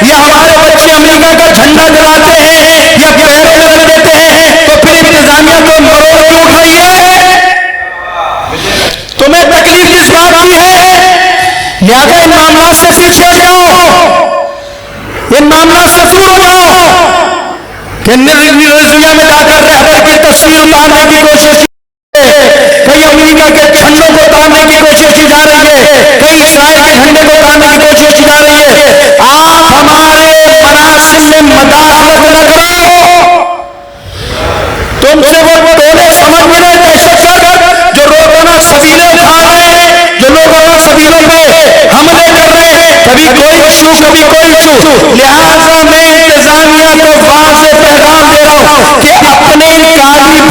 یا ہمارے بچے امریکہ کا جھنڈا جلاتے ہیں یا پیروں میں رکھ دیتے ہیں، تو پھر انتظامیہ کو مروڑ کیوں اٹھ رہی ہے؟ تمہیں تکلیف کس بات کی ہے؟ لہذا ان معاملات سے پیچھے ہٹ جاؤ، ان معاملات سے دور ہو جاؤ. کہ نظریہ میں جا کر رہبر کی تصویر اتارنے کی کوشش کی ہے، کئی امریکہ کے جھنڈوں کو اتارنے کی کوشش کی جا رہی ہے، کئی اسرائیل کے جھنڈے کو اتارنے کی کوشش کی جا رہی ہے. آپ ہمارے مراسم میں مداخلت نہ کرو. تم سے وہ ٹولے سمجھ ملے دہشت گرد جو روزانہ سبیلے اٹھا رہے ہیں، جو روزانہ سبیلوں پہ حملے کر رہے ہیں، کبھی کوئی ایشو کبھی کوئی ایشو. لہٰذا میں انتظامیہ کو واضح پیغام دے رہا ہوں کہ اپنی کالی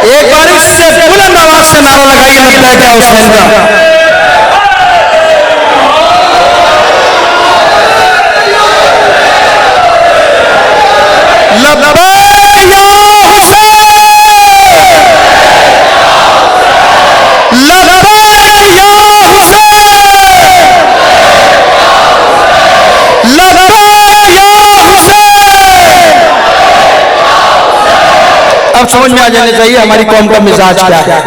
ایک بار اس سے بلند آواز سے نعرہ لگائیے لبیک یا حسین کا. لبیک یا حسین، لبیک یا حسین، لبیک یا حسین. اب سمجھ میں آ جانے چاہیے ہماری قوم کا مزاج کیا ہے.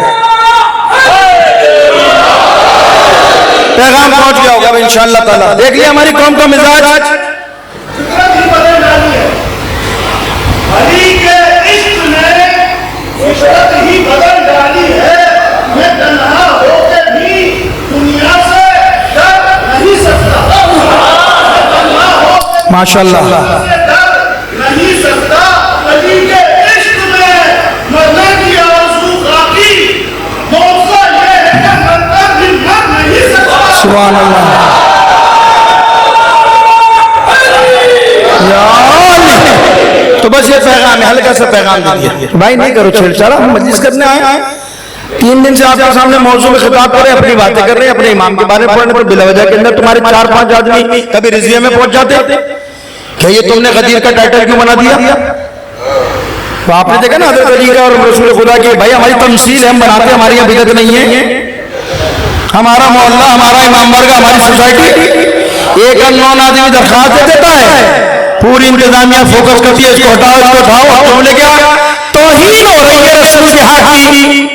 پیغام پہنچ گیا ہوگا انشاءاللہ تعالیٰ. دیکھ لیا ہماری قوم کا مزاج. علی کے عشق نے فطرت ہی بدل ڈالی ہے. میں تنہا ہو کے بھی دنیا سے ڈر نہیں سکتا. ماشاءاللہ ڈر نہیں سکتا. علی کے عشق میں مرنے کی آرزو باقی. موقع یہ ہے کہ مر کر بھی مر نہیں سکتا. سبحان اللہ. یا علی. تو بس یہ پیغام ہے، ہلکا سا پیغام دے دیا. بھائی نہیں کرو چھیڑ چھاڑ، ہم مجلس کرنے آئے ہیں. 3 دن سے آپ کے سامنے موضوع میں خطاب کر رہے ہیں، اپنی باتیں کر رہے ہیں، اپنے امام کے بارے میں پڑھ رہے ہیں، تو بلا وجہ کے اندر تمہارے 4-5 آدمی کبھی رضیہ میں پہنچ جاتے کہ یہ تم نے غدیر کا ٹائٹل کیوں بنا دیا. تو آپ نے دیکھا نا حضرت علی کا اور رسول خدا کی، بھائی ہماری تمثیل ہے، ہم بناتے ہیں، ہماری یہاں بدعت نہیں ہے. ہمارا محلہ، ہمارا امام بارگاہ، ہماری سوسائٹی ایک انون آدمی درخواست دے دیتا ہے، پوری انتظامیہ فوکس کرتی ہے، اس کو ہٹاؤ، اس کو اٹھاؤ. آپ کو بولے کیا توہین ہو رہی ہے رسول کے حق کی.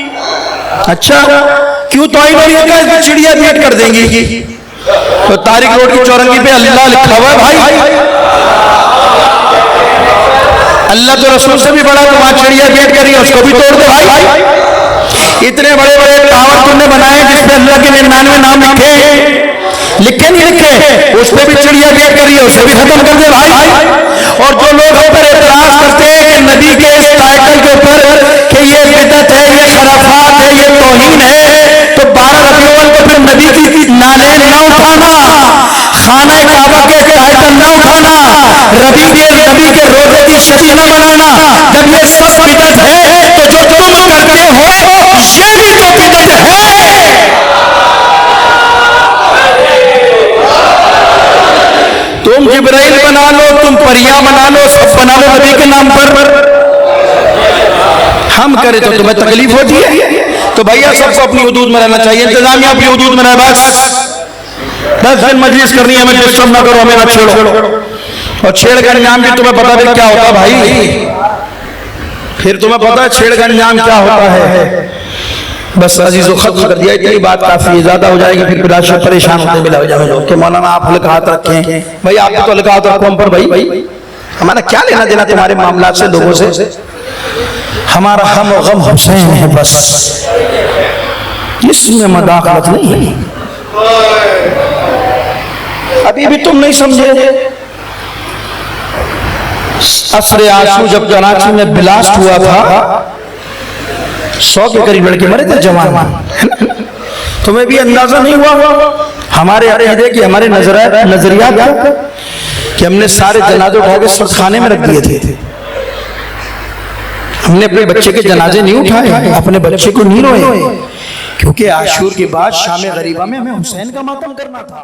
اچھا کیوں توہین ہو رہی ہے؟ اس میں چڑیا بیٹ کر دیں گی. تو طارق روڈ کی چورنگی پہ اللہ لکھا ہوا ہے بھائی. اللہ تو رسول سے بھی بڑا، تو وہاں چڑیا بیٹ کر رہی ہے، اس کو بھی توڑ دو بھائی. اتنے بڑے بڑے ٹاور تم نے بنائے جس پہ اللہ کے 99 نام لکھے نہیں لکھے، اس پہ بھی چڑیا بیٹ کر رہی ہے، اسے بھی ختم کر دے بھائی. اور جو لوگ ہم پر اعتراض کرتے ہیں کہ نبی کے اس ٹائٹل کے اوپر کہ یہ بدعت ہے، یہ خرافات ہے، یہ توہین ہے، تو 12 ربیع الاول کو پھر نبی کی نالین نہ اٹھانا، خانہ کعبہ کے ٹائٹل نہ اٹھانا، نبی کے روزے کی شریعت نہ بنانا. جب یہ سب بدعت ہے تو جو تم کرتے ہو یہ بھی تو بدعت ہے. تم جبرائیل بنا لو، تم پریاں بنا لو، سب بنا لو نبی کے نام پر. ہم کرے تو تمہیں تکلیف ہوتی ہے. تو بھیا سب کو اپنی حدود میں رہنا چاہیے، انتظامیہ اپنی حدود میں رہے. بس 10 دن مجلس کرنی ہے، ہمیں ڈسٹرب نہ کرو، ہمیں نہ چھیڑو. اور چھیڑ کا انجام بھی تمہیں پتا بھی کیا ہوتا بھائی. پھر تمہیں پتا ہے چھیڑ کا انجام کیا ہوتا ہے. بس عزیز و ختم کر دیا، اتنی بات کافی ہے، زیادہ ہو جائے گی پھر پھر پریشان ہوتے بلا وجہ میں لوگ کہ مولانا آپ ہلکا ہاتھ رکھیں. بھائی آپ تو ہلکا ہاتھ رکھو ہم پر. بھائی ہمارا کیا لینا دینا تمہارے معاملات سے، لوگوں سے. ہمارا ہم و غم حسین ہے بس، اس میں مداخلت نہیں ہے. ابھی بھی تم نہیں سمجھے. عصر عاشور جب کراچی میں بلاسٹ ہوا تھا، 100 کے قریب لڑکے مرے تھے جوان. تمہیں بھی اندازہ نہیں ہوا. ہمارے عقیدے کی ہمارے نظریات تھا کہ ہم نے سارے جنازے اٹھا کے سرد خانے میں رکھ دیے تھے. ہم نے اپنے بچے کے جنازے نہیں اٹھائے، اپنے بچے کو نہیں روئے، کیونکہ عاشور کے بعد شام غریبہ میں ہمیں حسین کا ماتم کرنا تھا.